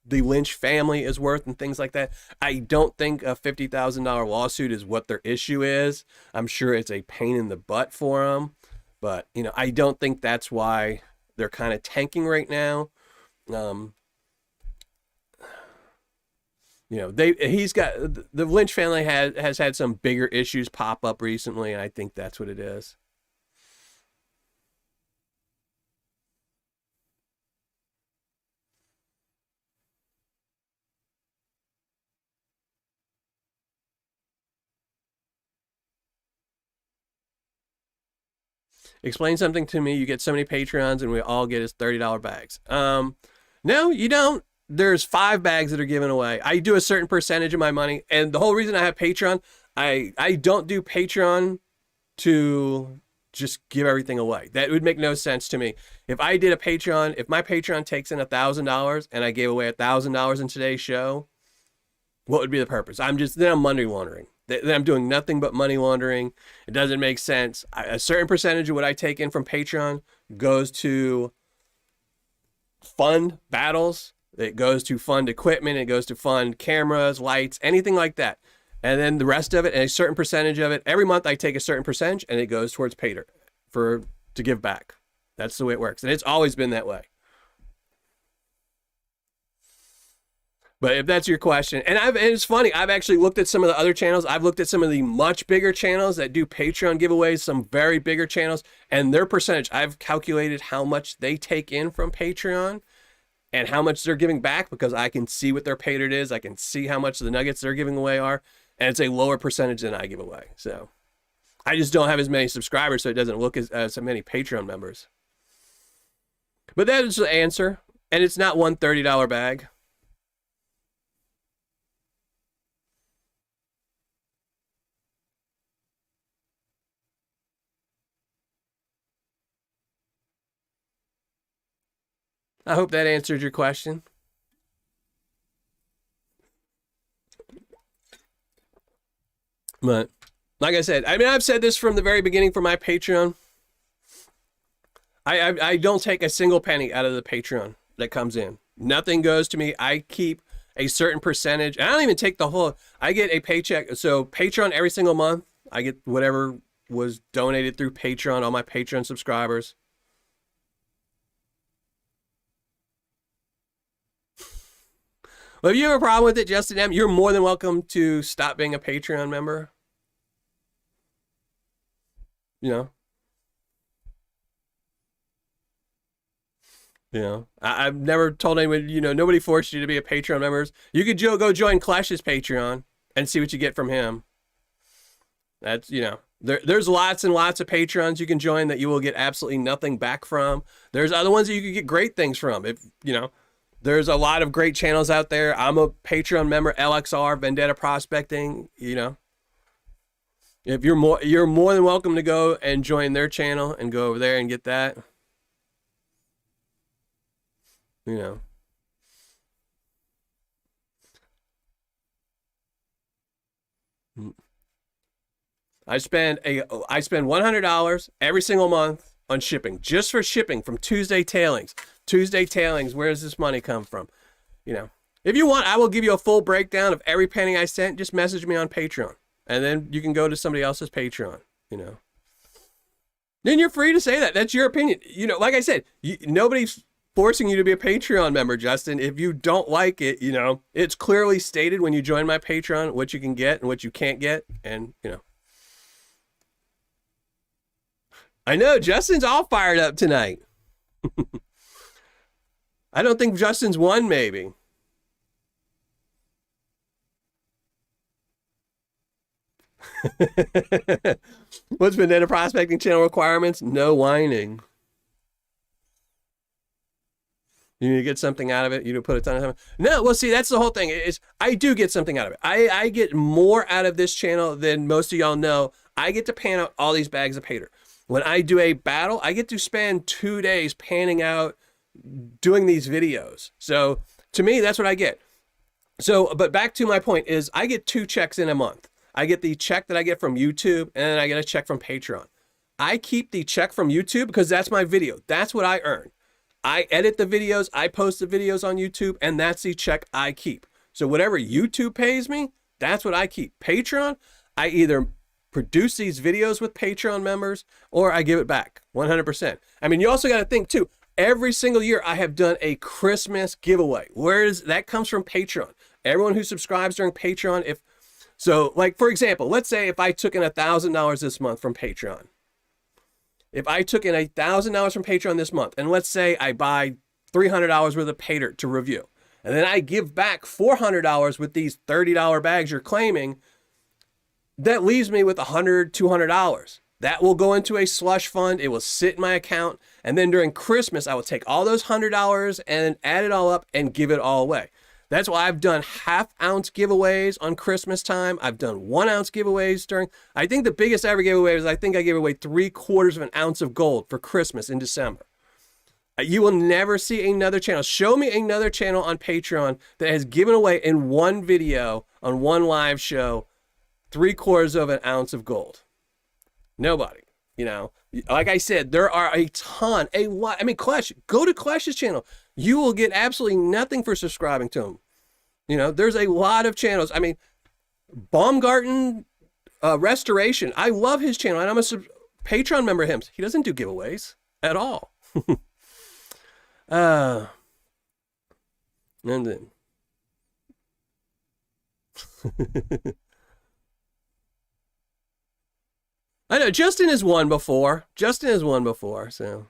Speaker 1: the Lynch family is worth, and things like that, I don't think a $50,000 lawsuit is what their issue is. I'm sure it's a pain in the butt for them, but you know, I don't think that's why they're kind of tanking right now. You know, he's got the Lynch family has had some bigger issues pop up recently, and I think that's what it is. Explain something to me. You get so many Patreons, and we all get his $30 bags. No, you don't. There's 5 bags that are given away. I do a certain percentage of my money, and the whole reason I have Patreon, I don't do Patreon to just give everything away. That would make no sense to me. If I did a Patreon, if my Patreon takes in $1,000 and I gave away $1,000 in today's show, what would be the purpose? Then I'm money laundering. Then I'm doing nothing but money laundering. It doesn't make sense. A certain percentage of what I take in from Patreon goes to fund battles. It goes to fund equipment. It goes to fund cameras, lights, anything like that. And then the rest of it, and a certain percentage of it, every month I take a certain percentage, and it goes towards Paydirt to give back. That's the way it works, and it's always been that way. But if that's your question, and it's funny, I've actually looked at some of the other channels. I've looked at some of the much bigger channels that do Patreon giveaways, some very bigger channels, and their percentage, I've calculated how much they take in from Patreon and how much they're giving back, because I can see what their Paydirt is. I can see how much the nuggets they're giving away are, and it's a lower percentage than I give away. So I just don't have as many subscribers, so it doesn't look as so many Patreon members. But that is the answer, and it's not one $30 bag. I hope that answered your question. But like I said, I mean, I've said this from the very beginning for my Patreon. I don't take a single penny out of the Patreon that comes in. Nothing goes to me. I keep a certain percentage. I don't even take the whole. I get a paycheck. So Patreon every single month, I get whatever was donated through Patreon, all my Patreon subscribers. Well, if you have a problem with it, Justin M., you're more than welcome to stop being a Patreon member. You know. I've never told anyone, nobody forced you to be a Patreon member. You could go join Clash's Patreon and see what you get from him. That's, there's lots and lots of Patreons you can join that you will get absolutely nothing back from. There's other ones that you could get great things from. There's a lot of great channels out there. I'm a Patreon member, LXR, Vendetta Prospecting, If you're more than welcome to go and join their channel and go over there and get that. I spend $100 every single month on shipping, just for shipping from Tuesday Tailings. Tuesday Tailings, where does this money come from? If you want, I will give you a full breakdown of every penny I sent. Just message me on Patreon, and then you can go to somebody else's Patreon. Then you're free to say that. That's your opinion. Like I said, nobody's forcing you to be a Patreon member, Justin. If you don't like it, it's clearly stated when you join my Patreon what you can get and what you can't get, and I know Justin's all fired up tonight. I don't think Justin's won, maybe. What's banana prospecting channel requirements? No whining. You need to get something out of it. You need to put a ton of time. No, well, see, that's the whole thing. Is I do get something out of it. I get more out of this channel than most of y'all know. I get to pan out all these bags of Paydirt. When I do a battle, I get to spend 2 days panning out, doing these videos. So to me, that's what I get. So, but back to my point is I get 2 checks in a month. I get the check that I get from YouTube, and then I get a check from Patreon. I keep the check from YouTube because that's my video. That's what I earn. I edit the videos, I post the videos on YouTube, and that's the check I keep. So whatever YouTube pays me, that's what I keep. Patreon, I either produce these videos with Patreon members or I give it back 100%. I mean, you also got to think too, every single year I have done a Christmas giveaway. That comes from Patreon. Everyone who subscribes during Patreon, so like, for example, let's say if I took in $1,000 this month from Patreon. If I took in $1,000 from Patreon this month, and let's say I buy $300 worth of Paydirt to review, and then I give back $400 with these $30 bags you're claiming, that leaves me with $100, $200. That will go into a slush fund. It will sit in my account. And then during Christmas, I will take all those $100 and add it all up and give it all away. That's why I've done half-ounce giveaways on Christmas time. I've done 1-ounce giveaways I think the biggest I ever gave away was I think I gave away 3/4 of an ounce of gold for Christmas in December. You will never see another channel. Show me another channel on Patreon that has given away in one video on one live show 3/4 of an ounce of gold. Nobody. You know, like I said, there are a lot. I mean, Clash, go to Clash's channel. You will get absolutely nothing for subscribing to him. You know, there's a lot of channels. I mean, Baumgarten Restoration. I love his channel, and I'm a Patreon member of him. He doesn't do giveaways at all. And then. I know Justin has won before. So.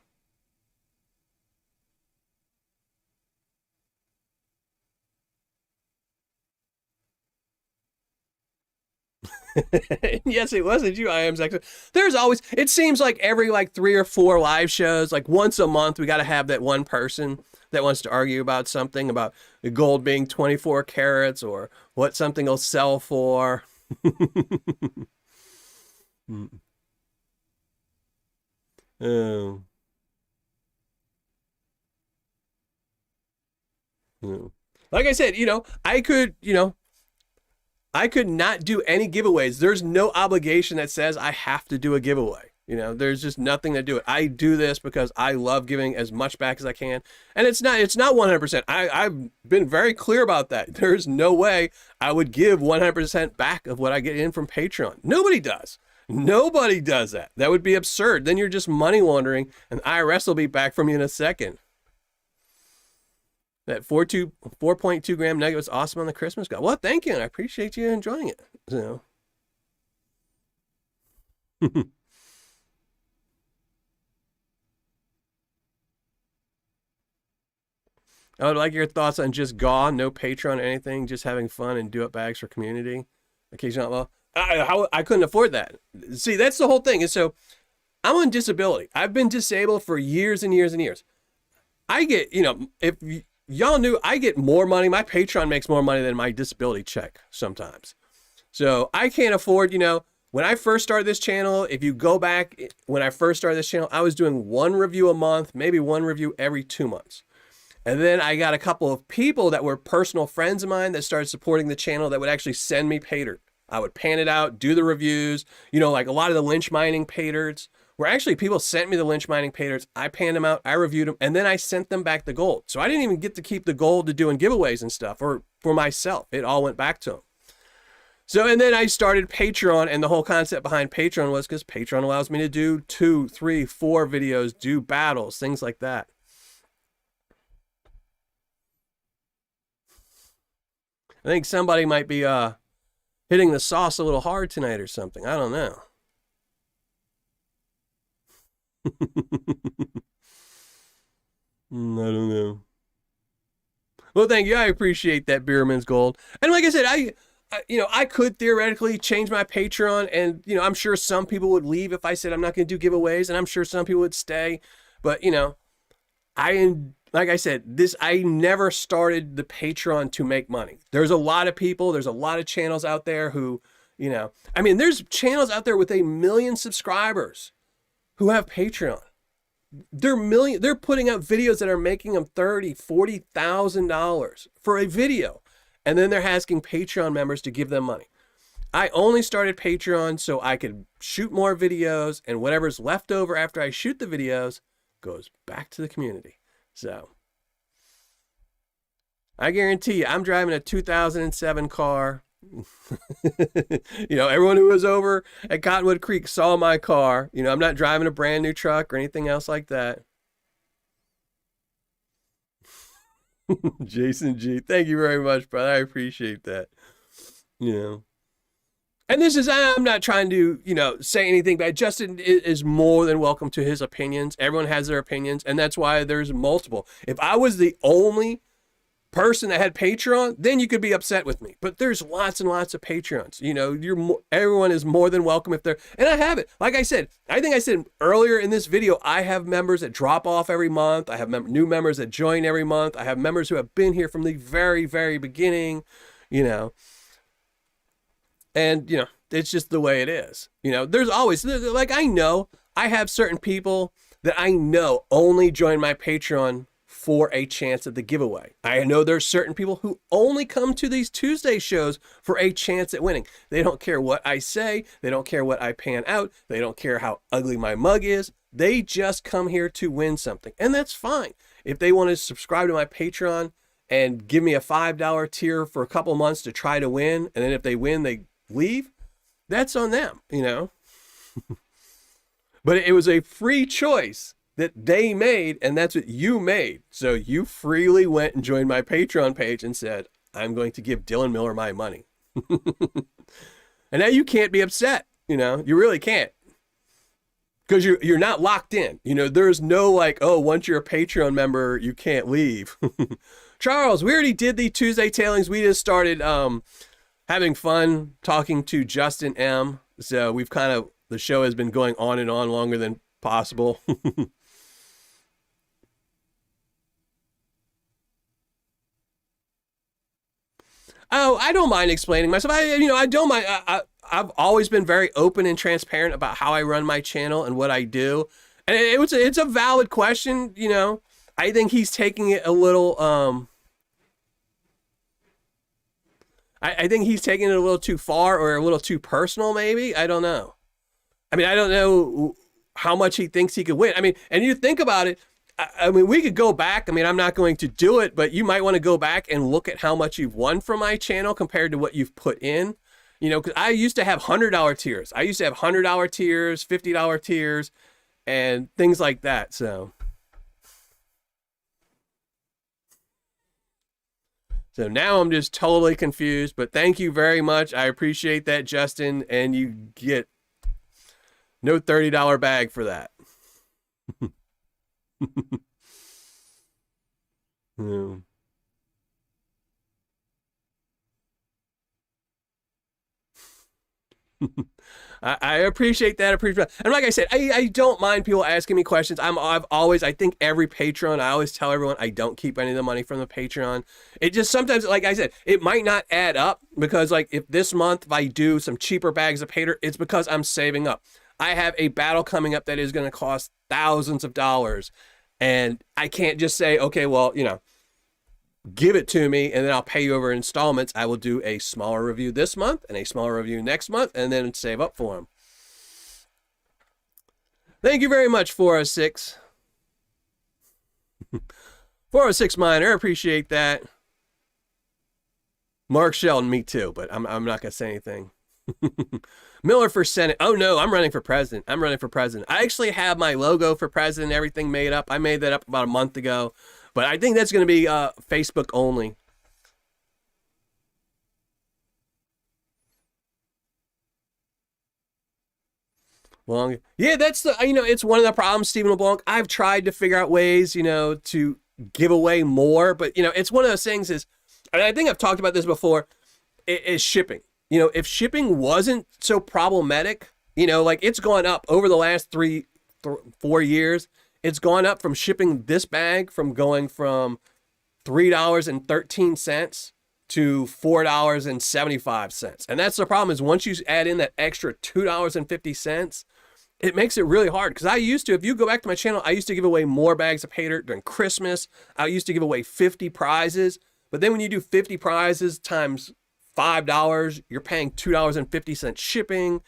Speaker 1: Yes, it wasn't you. I am sexy. There's always, it seems like every like 3 or 4 live shows, like once a month, we got to have that one person that wants to argue about something about the gold being 24 carats or what something will sell for. Oh. Like I said, I could not do any giveaways. There's no obligation that says I have to do a giveaway. There's just nothing to do it. I do this because I love giving as much back as I can. And it's not 100%. I've been very clear about that. There's no way I would give 100% back of what I get in from Patreon. Nobody does. Nobody does that. That would be absurd. Then you're just money laundering, and IRS will be back from you in a second. That 4.2 gram nugget was awesome on the Christmas guy. Well, thank you, and I appreciate you enjoying it. So. I would like your thoughts on just GAW, no Patreon or anything, just having fun and do up bags for community. Occasionally, well, I couldn't afford that. See, that's the whole thing. And so I'm on disability. I've been disabled for years and years and years. I get, if y'all knew, I get more money. My Patreon makes more money than my disability check sometimes. So I can't afford, when I first started this channel, if you go back, when I first started this channel, I was doing 1 review a month, maybe 1 review every 2 months. And then I got a couple of people that were personal friends of mine that started supporting the channel that would actually send me Paydirt. I would pan it out, do the reviews, like a lot of the lynch mining Paydirts, where actually people sent me the lynch mining Paydirts. I panned them out, I reviewed them, and then I sent them back the gold. So I didn't even get to keep the gold to doing giveaways and stuff, or for myself. It all went back to them. So, and then I started Patreon, and the whole concept behind Patreon was because Patreon allows me to do 2, 3, 4 videos, do battles, things like that. I think somebody might be hitting the sauce a little hard tonight or something. I don't know. I don't know. Well, thank you. I appreciate that, Beerman's Gold. And like I said, I could theoretically change my Patreon, and I'm sure some people would leave if I said I'm not going to do giveaways, and I'm sure some people would stay. But like I said, I never started the Patreon to make money. There's a lot of people, there's a lot of channels out there who, there's channels out there with 1 million subscribers who have Patreon. They're putting out videos that are making them $30,000, $40,000 for a video. And then they're asking Patreon members to give them money. I only started Patreon so I could shoot more videos, and whatever's left over after I shoot the videos goes back to the community. So I guarantee you, I'm driving a 2007 car. Everyone who was over at Cottonwood Creek saw my car. I'm not driving a brand new truck or anything else like that. Jason G, thank you very much, brother. I appreciate that. And I'm not trying to, say anything bad. Justin is more than welcome to his opinions. Everyone has their opinions, and that's why there's multiple. If I was the only person that had Patreon, then you could be upset with me. But there's lots and lots of Patreons. Everyone is more than welcome if they're, and I have it. Like I said, I think I said earlier in this video, I have members that drop off every month. I have new members that join every month. I have members who have been here from the very, very beginning, and, it's just the way it is. There's always, like, I have certain people that I know only join my Patreon for a chance at the giveaway. I know there's certain people who only come to these Tuesday shows for a chance at winning. They don't care what I say. They don't care what I pan out. They don't care how ugly my mug is. They just come here to win something. And that's fine. If they want to subscribe to my Patreon and give me a $5 tier for a couple months to try to win, and then if they win, they leave, that's on them, But it was a free choice that they made, and that's what you made. So you freely went and joined my Patreon page and said, I'm going to give Dylan Miller my money. And now you can't be upset, you really can't. Because you're not locked in. There's no like, oh, once you're a Patreon member, you can't leave. Charles, we already did the Tuesday tailings. We just started having fun talking to Justin M. So the show has been going on and on longer than possible. Oh, I don't mind explaining myself. I don't mind. I've always been very open and transparent about how I run my channel and what I do. And it's a valid question. I think he's taking it a little, I think he's taking it a little too far or a little too personal, maybe. I don't know. I don't know how much he thinks he could win. And you think about it, we could go back. I'm not going to do it, but you might want to go back and look at how much you've won from my channel compared to what you've put in. Because I used to have $100 tiers. I used to have $100 tiers, $50 tiers, and things like that. So now I'm just totally confused, but thank you very much. I appreciate that, Justin, and you get no $30 bag for that. Yeah. I appreciate that. And like I said, I don't mind people asking me questions. I think every Patreon, I always tell everyone I don't keep any of the money from the Patreon. It just sometimes, like I said, it might not add up because like if this month, if I do some cheaper bags of Paydirt, it's because I'm saving up. I have a battle coming up that is going to cost thousands of dollars. And I can't just say, okay, well, give it to me and then I'll pay you over installments. I will do a smaller review this month and a smaller review next month and then save up for them. Thank you very much, 406. 406 Miner, appreciate that. Mark Sheldon, me too, but I'm not going to say anything. Miller for Senate. Oh no, I'm running for president. I actually have my logo for president, everything made up. I made that up about a month ago. But I think that's going to be Facebook only. Well, yeah, that's the, it's one of the problems, Stephen LeBlanc. I've tried to figure out ways, to give away more, but, it's one of those things is, and I think I've talked about this before. is shipping. You know, if shipping wasn't so problematic, you know, like it's gone up over the last 4 years. It's gone up from shipping this bag from going from $3.13 to $4.75. And that's the problem is once you add in that extra $2.50, it makes it really hard. Because I used to, if you go back to my channel, I used to give away more bags of Paydirt during Christmas. I used to give away 50 prizes. But then when you do 50 prizes times $5, you're paying $2.50 shipping,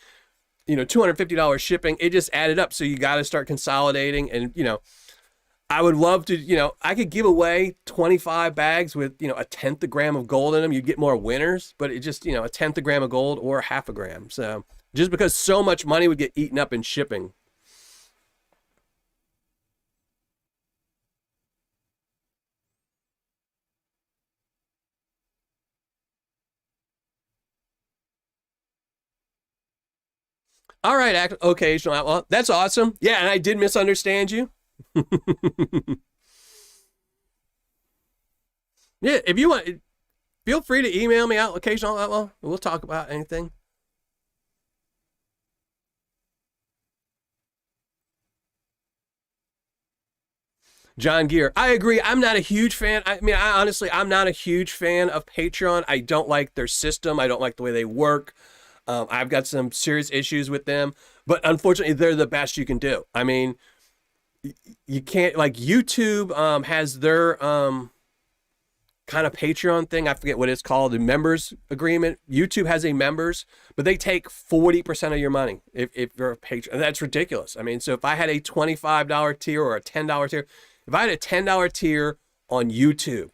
Speaker 1: you know, $250 shipping. It just added up. So you got to start consolidating. And, you know, I would love to, you know, I could give away 25 bags with, you know, a tenth a gram of gold in them. You'd get more winners, but it just, you know, a tenth a gram of gold or half a gram. So just because so much money would get eaten up in shipping. All right, occasional outlaw. That's awesome. Yeah, and I did misunderstand you. Yeah, if you want, feel free to email me out occasional outlaw. We'll talk about anything. John Gear. I agree. I'm not a huge fan. I mean, I honestly, I'm not a huge fan of Patreon. I don't like their system. I don't like the way they work. I've got some serious issues with them, but unfortunately, they're the best you can do. I mean, you can't, like YouTube has their kind of Patreon thing. I forget what it's called, the members agreement. YouTube has a members, but they take 40% of your money if you're a patron. And that's ridiculous. I mean, so if I had a $25 tier or a $10 tier, if I had a $10 tier on YouTube,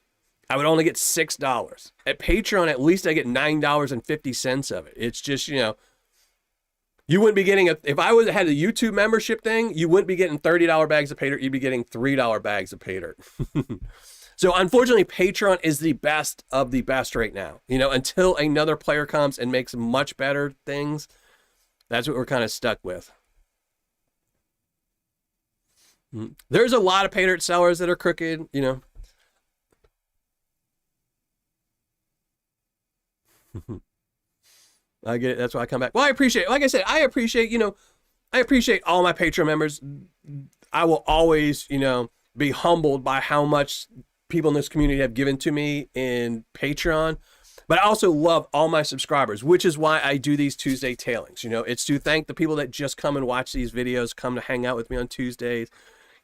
Speaker 1: I would only get $6. At Patreon, at least I get $9.50 of it. It's just, you know, you wouldn't be getting if I had a YouTube membership thing, you wouldn't be getting $30 bags of Paydirt. You'd be getting $3 bags of Paydirt. So unfortunately, Patreon is the best of the best right now. You know, until another player comes and makes much better things, that's what we're kind of stuck with. There's a lot of Paydirt sellers that are crooked, you know. I get it. That's why I come back. Well, I appreciate it. Like I said, I appreciate, you know, I appreciate all my Patreon members. I will always, you know, be humbled by how much people in this community have given to me in Patreon. But I also love all my subscribers, which is why I do these Tuesday tailings. You know, it's to thank the people that just come and watch these videos, come to hang out with me on Tuesdays.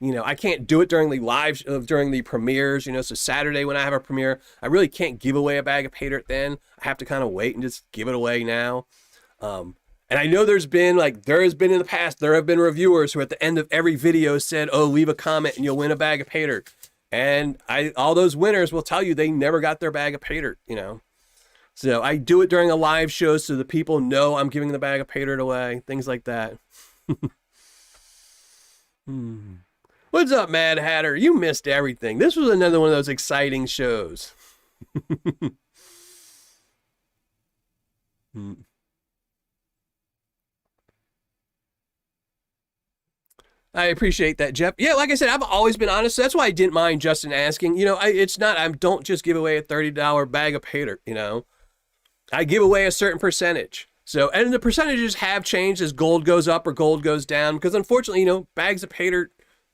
Speaker 1: You know, I can't do it during the live, during the premieres, you know, so Saturday when I have a premiere, I really can't give away a bag of Paydirt then. I have to kind of wait and just give it away now. And I know there has been in the past, there have been reviewers who at the end of every video said, oh, leave a comment and you'll win a bag of Paydirt. And all those winners will tell you they never got their bag of Paydirt, you know. So I do it during a live show so the people know I'm giving the bag of Paydirt away, things like that. What's up, Mad Hatter? You missed everything. This was another one of those exciting shows. I appreciate that, Jeff. Yeah, like I said, I've always been honest. So that's why I didn't mind Justin asking. You know, it's not, I don't just give away a $30 bag of Paydirt, you know. I give away a certain percentage. So, and the percentages have changed as gold goes up or gold goes down. Because unfortunately, you know, bags of Paydirt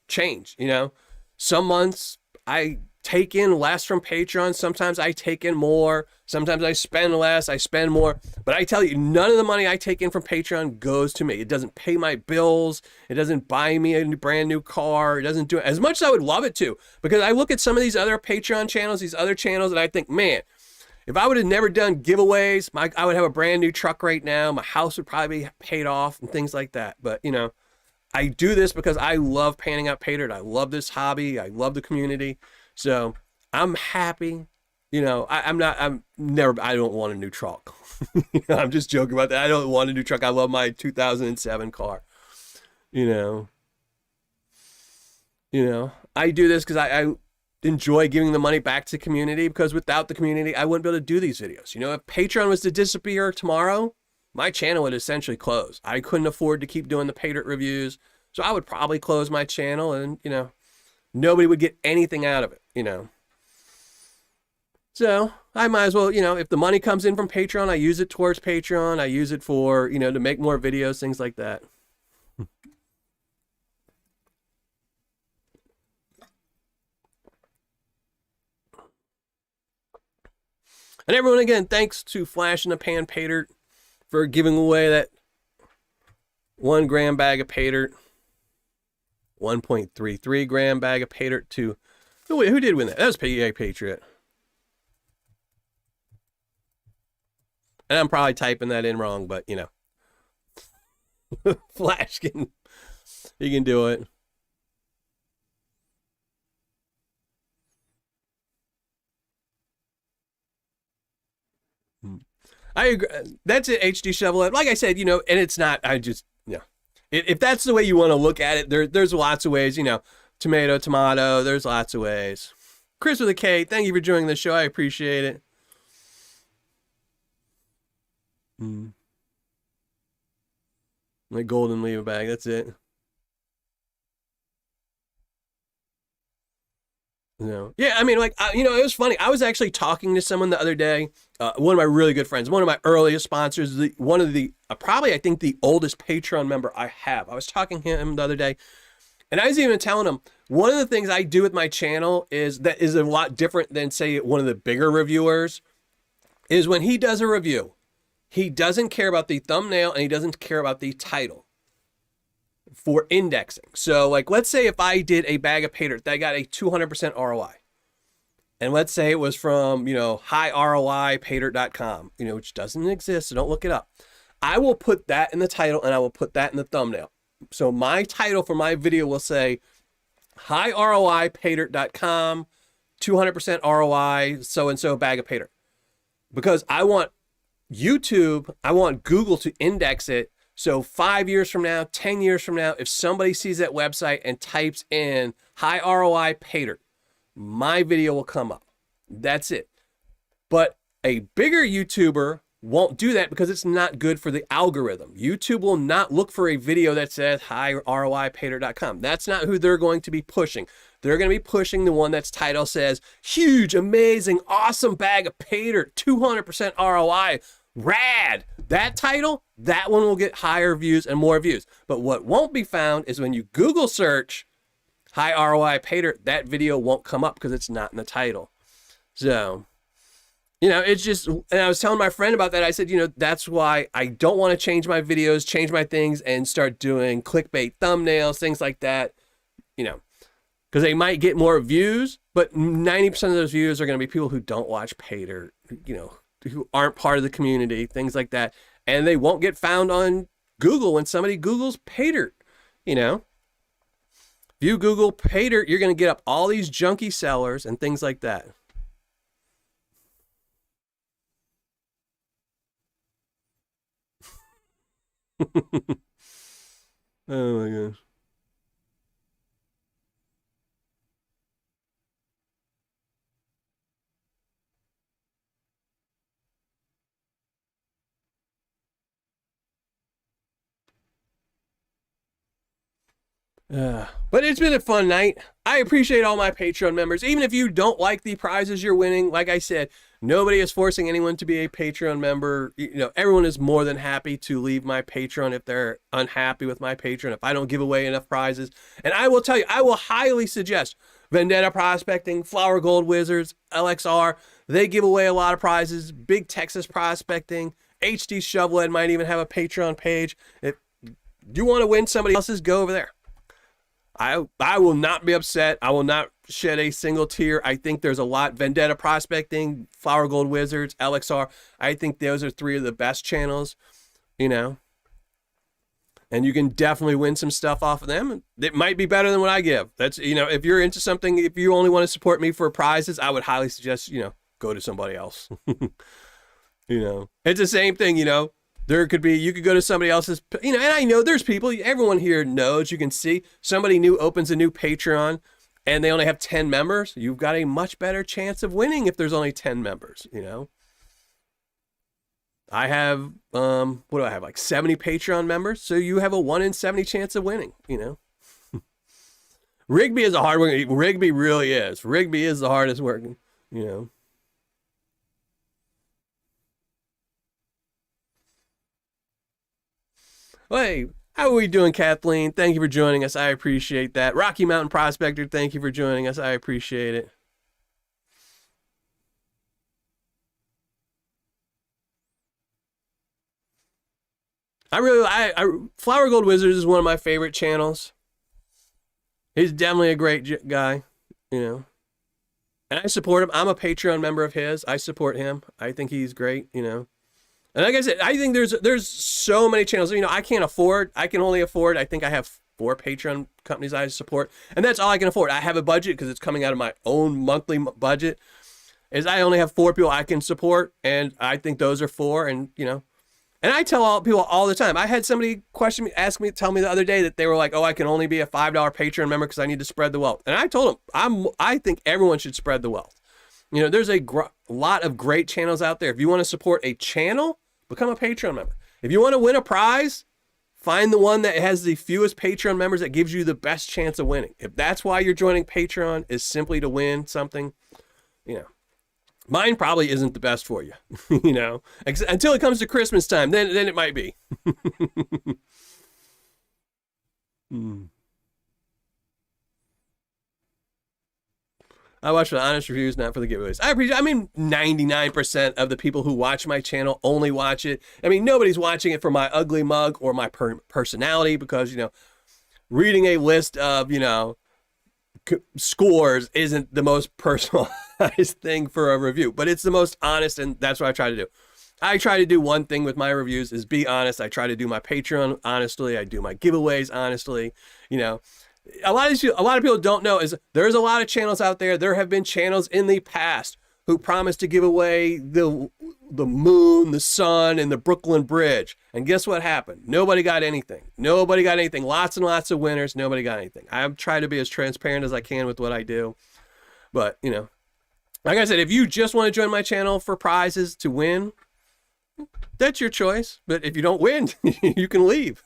Speaker 1: change, you know. Some months I take in less from Patreon. Sometimes I take in more. Sometimes I spend less, I spend more. But I tell you, none of the money I take in from Patreon goes to me. It doesn't pay my bills. It doesn't buy me a brand new car. It doesn't do it as much as I would love it to. Because I look at some of these other Patreon channels, these other channels, and I think, man, if I would have never done giveaways, I would have a brand new truck right now. My house would probably be paid off and things like that. But, you know, I do this because I love panning out Paydirt. I love this hobby. I love the community. So I'm happy. You know, I don't want a new truck. You know, I'm just joking about that. I don't want a new truck. I love my 2007 car. You know, I do this because I enjoy giving the money back to the community, because without the community, I wouldn't be able to do these videos. You know, if Patreon was to disappear tomorrow, my channel would essentially close. I couldn't afford to keep doing the Paydirt reviews. So I would probably close my channel and, you know, nobody would get anything out of it, you know. So I might as well, if the money comes in from Patreon, I use it towards Patreon. I use it for, to make more videos, things like that. And everyone, again, thanks to Flash in the Pan Paydirt for giving away that 1 gram bag of Paydirt, 1.33 gram bag of Paydirt to, who did win that? That was Patriot. And I'm probably typing that in wrong, but Flash he can do it. I agree. That's it, HD Shovelhead. Like I said, and it's not, if that's the way you want to look at it, there's lots of ways, tomato, there's lots of ways. Chris with a K, thank you for joining the show. I appreciate it. My golden lever bag, that's it. Yeah, I mean, it was funny. I was actually talking to someone the other day, one of my really good friends, one of my earliest sponsors, one of the, probably I think the oldest Patreon member I have. I was talking to him the other day, and I was even telling him, one of the things I do with my channel is a lot different than, say, one of the bigger reviewers, is when he does a review, he doesn't care about the thumbnail and he doesn't care about the title for indexing. So let's say if I did a bag of Paydirt that got a 200% ROI, and let's say it was from, high ROI Paydirt.com, which doesn't exist, so don't look it up. I will put that in the title and I will put that in the thumbnail. So my title for my video will say high ROI Paydirt.com, 200% ROI, so-and-so bag of Paydirt. Because I want Google to index it. So 5 years from now, 10 years from now, if somebody sees that website and types in high ROI Paydirt, my video will come up. That's it. But a bigger YouTuber won't do that because it's not good for the algorithm. YouTube will not look for a video that says high ROI Paydirt.com. That's not who they're going to be pushing. They're going to be pushing the one that's title says huge, amazing, awesome bag of Paydirt, 200% ROI. Rad. That title, that one will get higher views and more views. But what won't be found is when you Google search high ROI Paydirt, that video won't come up because it's not in the title. So, it's just, and I was telling my friend about that. I said, that's why I don't want to change my videos, change my things, and start doing clickbait thumbnails, things like that, because they might get more views, but 90% of those views are going to be people who don't watch Paydirt, who aren't part of the community, things like that. And they won't get found on Google when somebody Googles Paydirt, If you Google Paydirt, you're going to get up all these junky sellers and things like that. Oh my gosh. But it's been a fun night. I appreciate all my Patreon members. Even if you don't like the prizes you're winning, like I said, nobody is forcing anyone to be a Patreon member. Everyone is more than happy to leave my Patreon if they're unhappy with my Patreon, if I don't give away enough prizes. And I will tell you, I will highly suggest Vendetta Prospecting, Flower Gold Wizards, LXR. They give away a lot of prizes. Big Texas Prospecting, HD Shovelhead might even have a Patreon page. If you want to win somebody else's, go over there. I will not be upset. I will not shed a single tear. I think there's a lot. Vendetta Prospecting, Flower Gold Wizards, LXR. I think those are 3 of the best channels, And you can definitely win some stuff off of them. It might be better than what I give. That's, if you're into something, if you only want to support me for prizes, I would highly suggest, go to somebody else. It's the same thing, There could be, you could go to somebody else's, and I know there's people, everyone here knows, you can see somebody new opens a new Patreon and they only have 10 members. You've got a much better chance of winning if there's only 10 members, I have, what do I have? Like 70 Patreon members. So you have a 1 in 70 chance of winning, Rigby is a hard working, Rigby really is. Rigby is the hardest working, Well, hey, how are we doing, Kathleen? Thank you for joining us. I appreciate that. Rocky Mountain Prospector, thank you for joining us. I appreciate it. Flower Gold Wizards is one of my favorite channels. He's definitely a great guy, you know. And I support him. I'm a Patreon member of his. I support him. I think he's great, you know. And like I said, I think there's so many channels. You know, I can only afford, I think I have 4 Patreon companies I support. And that's all I can afford. I have a budget because it's coming out of my own monthly budget. Is I only have 4 people I can support. And I think those are 4. And, you know, and I tell people all the time. I had somebody tell me the other day that they were like, oh, I can only be a $5 Patreon member because I need to spread the wealth. And I told them, I think everyone should spread the wealth. You know, there's a lot of great channels out there. If you want to support a channel, become a Patreon member. If you want to win a prize, find the one that has the fewest Patreon members that gives you the best chance of winning. If that's why you're joining Patreon, is simply to win something, you know. Mine probably isn't the best for you, you know, until it comes to Christmas time, then it might be. I watch for the honest reviews, not for the giveaways. I mean, 99% of the people who watch my channel only watch it. I mean, nobody's watching it for my ugly mug or my personality because, you know, reading a list of, you know, scores isn't the most personalized thing for a review, but it's the most honest, and that's what I try to do. I try to do one thing with my reviews is be honest. I try to do my Patreon honestly. I do my giveaways honestly. You know, a lot of people don't know is there's a lot of channels out there. There have been channels in the past who promised to give away the moon, the sun, and the Brooklyn Bridge. And guess what happened? Nobody got anything. Nobody got anything. Lots and lots of winners. Nobody got anything. I try to be as transparent as I can with what I do. But, you know, like I said, if you just want to join my channel for prizes to win, that's your choice. But if you don't win, you can leave.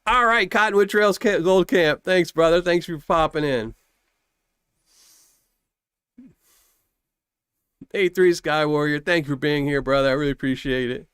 Speaker 1: All right, Cottonwood Trails Gold Camp. Thanks, brother. Thanks for popping in. A3 Sky Warrior, thank you for being here, brother. I really appreciate it.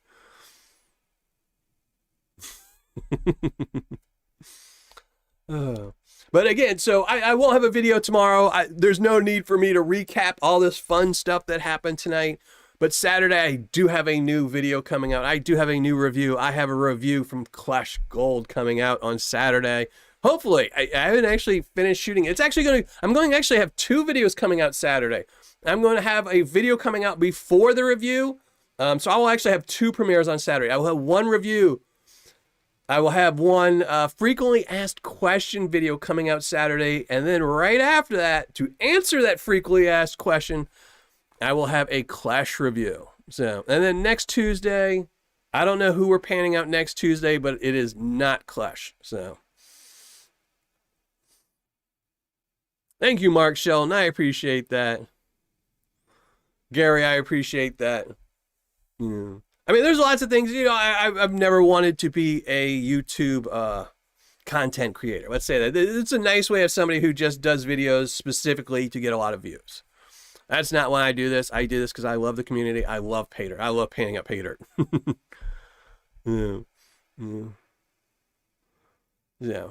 Speaker 1: But again, so I won't have a video tomorrow. There's no need for me to recap all this fun stuff that happened tonight. But Saturday, I do have a new video coming out. I do have a new review. I have a review from Clash Gold coming out on Saturday. Hopefully, I haven't actually finished shooting. I'm going to actually have 2 videos coming out Saturday. I'm going to have a video coming out before the review. So I will actually have 2 premieres on Saturday. I will have one review. I will have one frequently asked question video coming out Saturday. And then right after that, to answer that frequently asked question, I will have a Clash review. So, and then next Tuesday, I don't know who we're panning out next Tuesday, but it is not Clash. So, thank you, Mark Sheldon. I appreciate that. Gary, I appreciate that. Yeah. I mean, there's lots of things, you know, I've never wanted to be a YouTube content creator. Let's say that. It's a nice way of somebody who just does videos specifically to get a lot of views. That's not why I do this. I do this because I love the community. I love Paydirt. I love painting up Paydirt. Yeah. Yeah.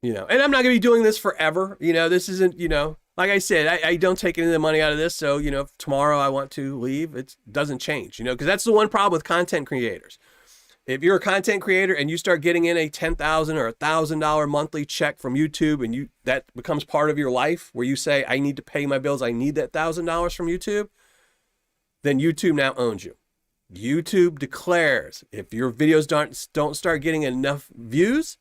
Speaker 1: You know, and I'm not going to be doing this forever. You know, this isn't, you know, like I said, I don't take any of the money out of this. So, you know, if tomorrow I want to leave, it doesn't change, you know, because that's the one problem with content creators. If you're a content creator and you start getting in a $10,000 or $1,000 monthly check from YouTube and that becomes part of your life where you say, I need to pay my bills, I need that $1,000 from YouTube, then YouTube now owns you. YouTube declares if your videos don't start getting enough views,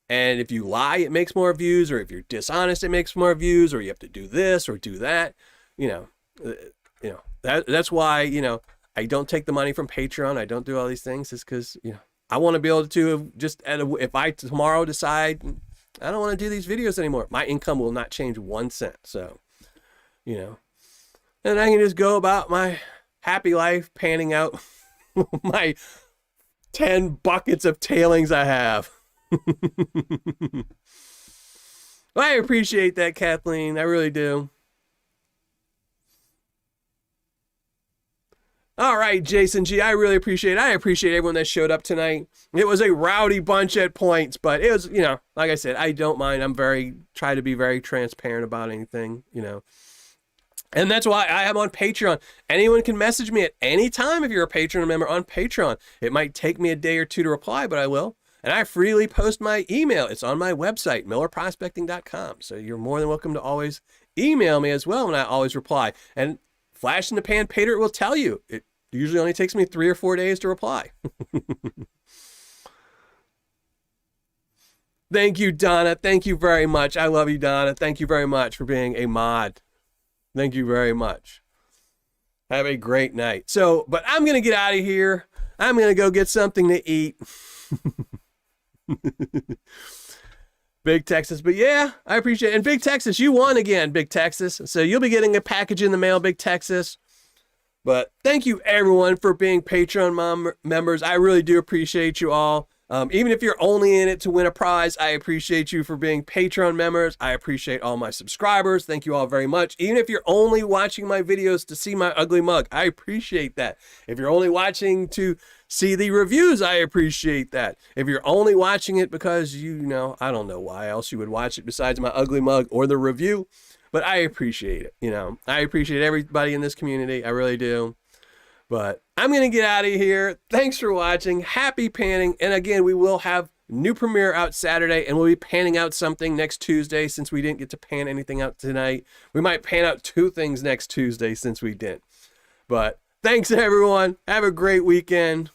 Speaker 1: and if you lie, it makes more views, or if you're dishonest, it makes more views, or you have to do this or do that, that's why, you know, I don't take the money from Patreon. I don't do all these things. It's because, you know, I want to be able to just, if I tomorrow decide I don't want to do these videos anymore, my income will not change 1 cent. So, you know, and I can just go about my happy life panning out my 10 buckets of tailings I have. I appreciate that, Kathleen. I really do. All right, Jason G, I really appreciate it. I appreciate everyone that showed up tonight. It was a rowdy bunch at points, but it was, like I said, I don't mind. Try to be very transparent about anything, And that's why I am on Patreon. Anyone can message me at any time if you're a Patreon member on Patreon. It might take me a day or two to reply, but I will. And I freely post my email. It's on my website, millerprospecting.com. So you're more than welcome to always email me as well, and I always reply. And Flash in the Pan Paydirt will tell you. It usually only takes me 3 or 4 days to reply. Thank you, Donna. Thank you very much. I love you, Donna. Thank you very much for being a mod. Thank you very much. Have a great night. But I'm going to get out of here. I'm going to go get something to eat. Big Texas. But yeah, I appreciate it. And Big Texas, you won again, Big Texas. So you'll be getting a package in the mail, Big Texas. But thank you, everyone, for being Patreon members. I really do appreciate you all. Even if you're only in it to win a prize, I appreciate you for being Patreon members. I appreciate all my subscribers. Thank you all very much. Even if you're only watching my videos to see my ugly mug, I appreciate that. If you're only watching to see the reviews, I appreciate that. If you're only watching it because I don't know why else you would watch it besides my ugly mug or the review, but I appreciate it. I appreciate everybody in this community. I really do. But I'm going to get out of here. Thanks for watching. Happy panning. And again, we will have new premiere out Saturday, and we'll be panning out something next Tuesday since we didn't get to pan anything out tonight. We might pan out 2 things next Tuesday since we didn't. But thanks, everyone. Have a great weekend.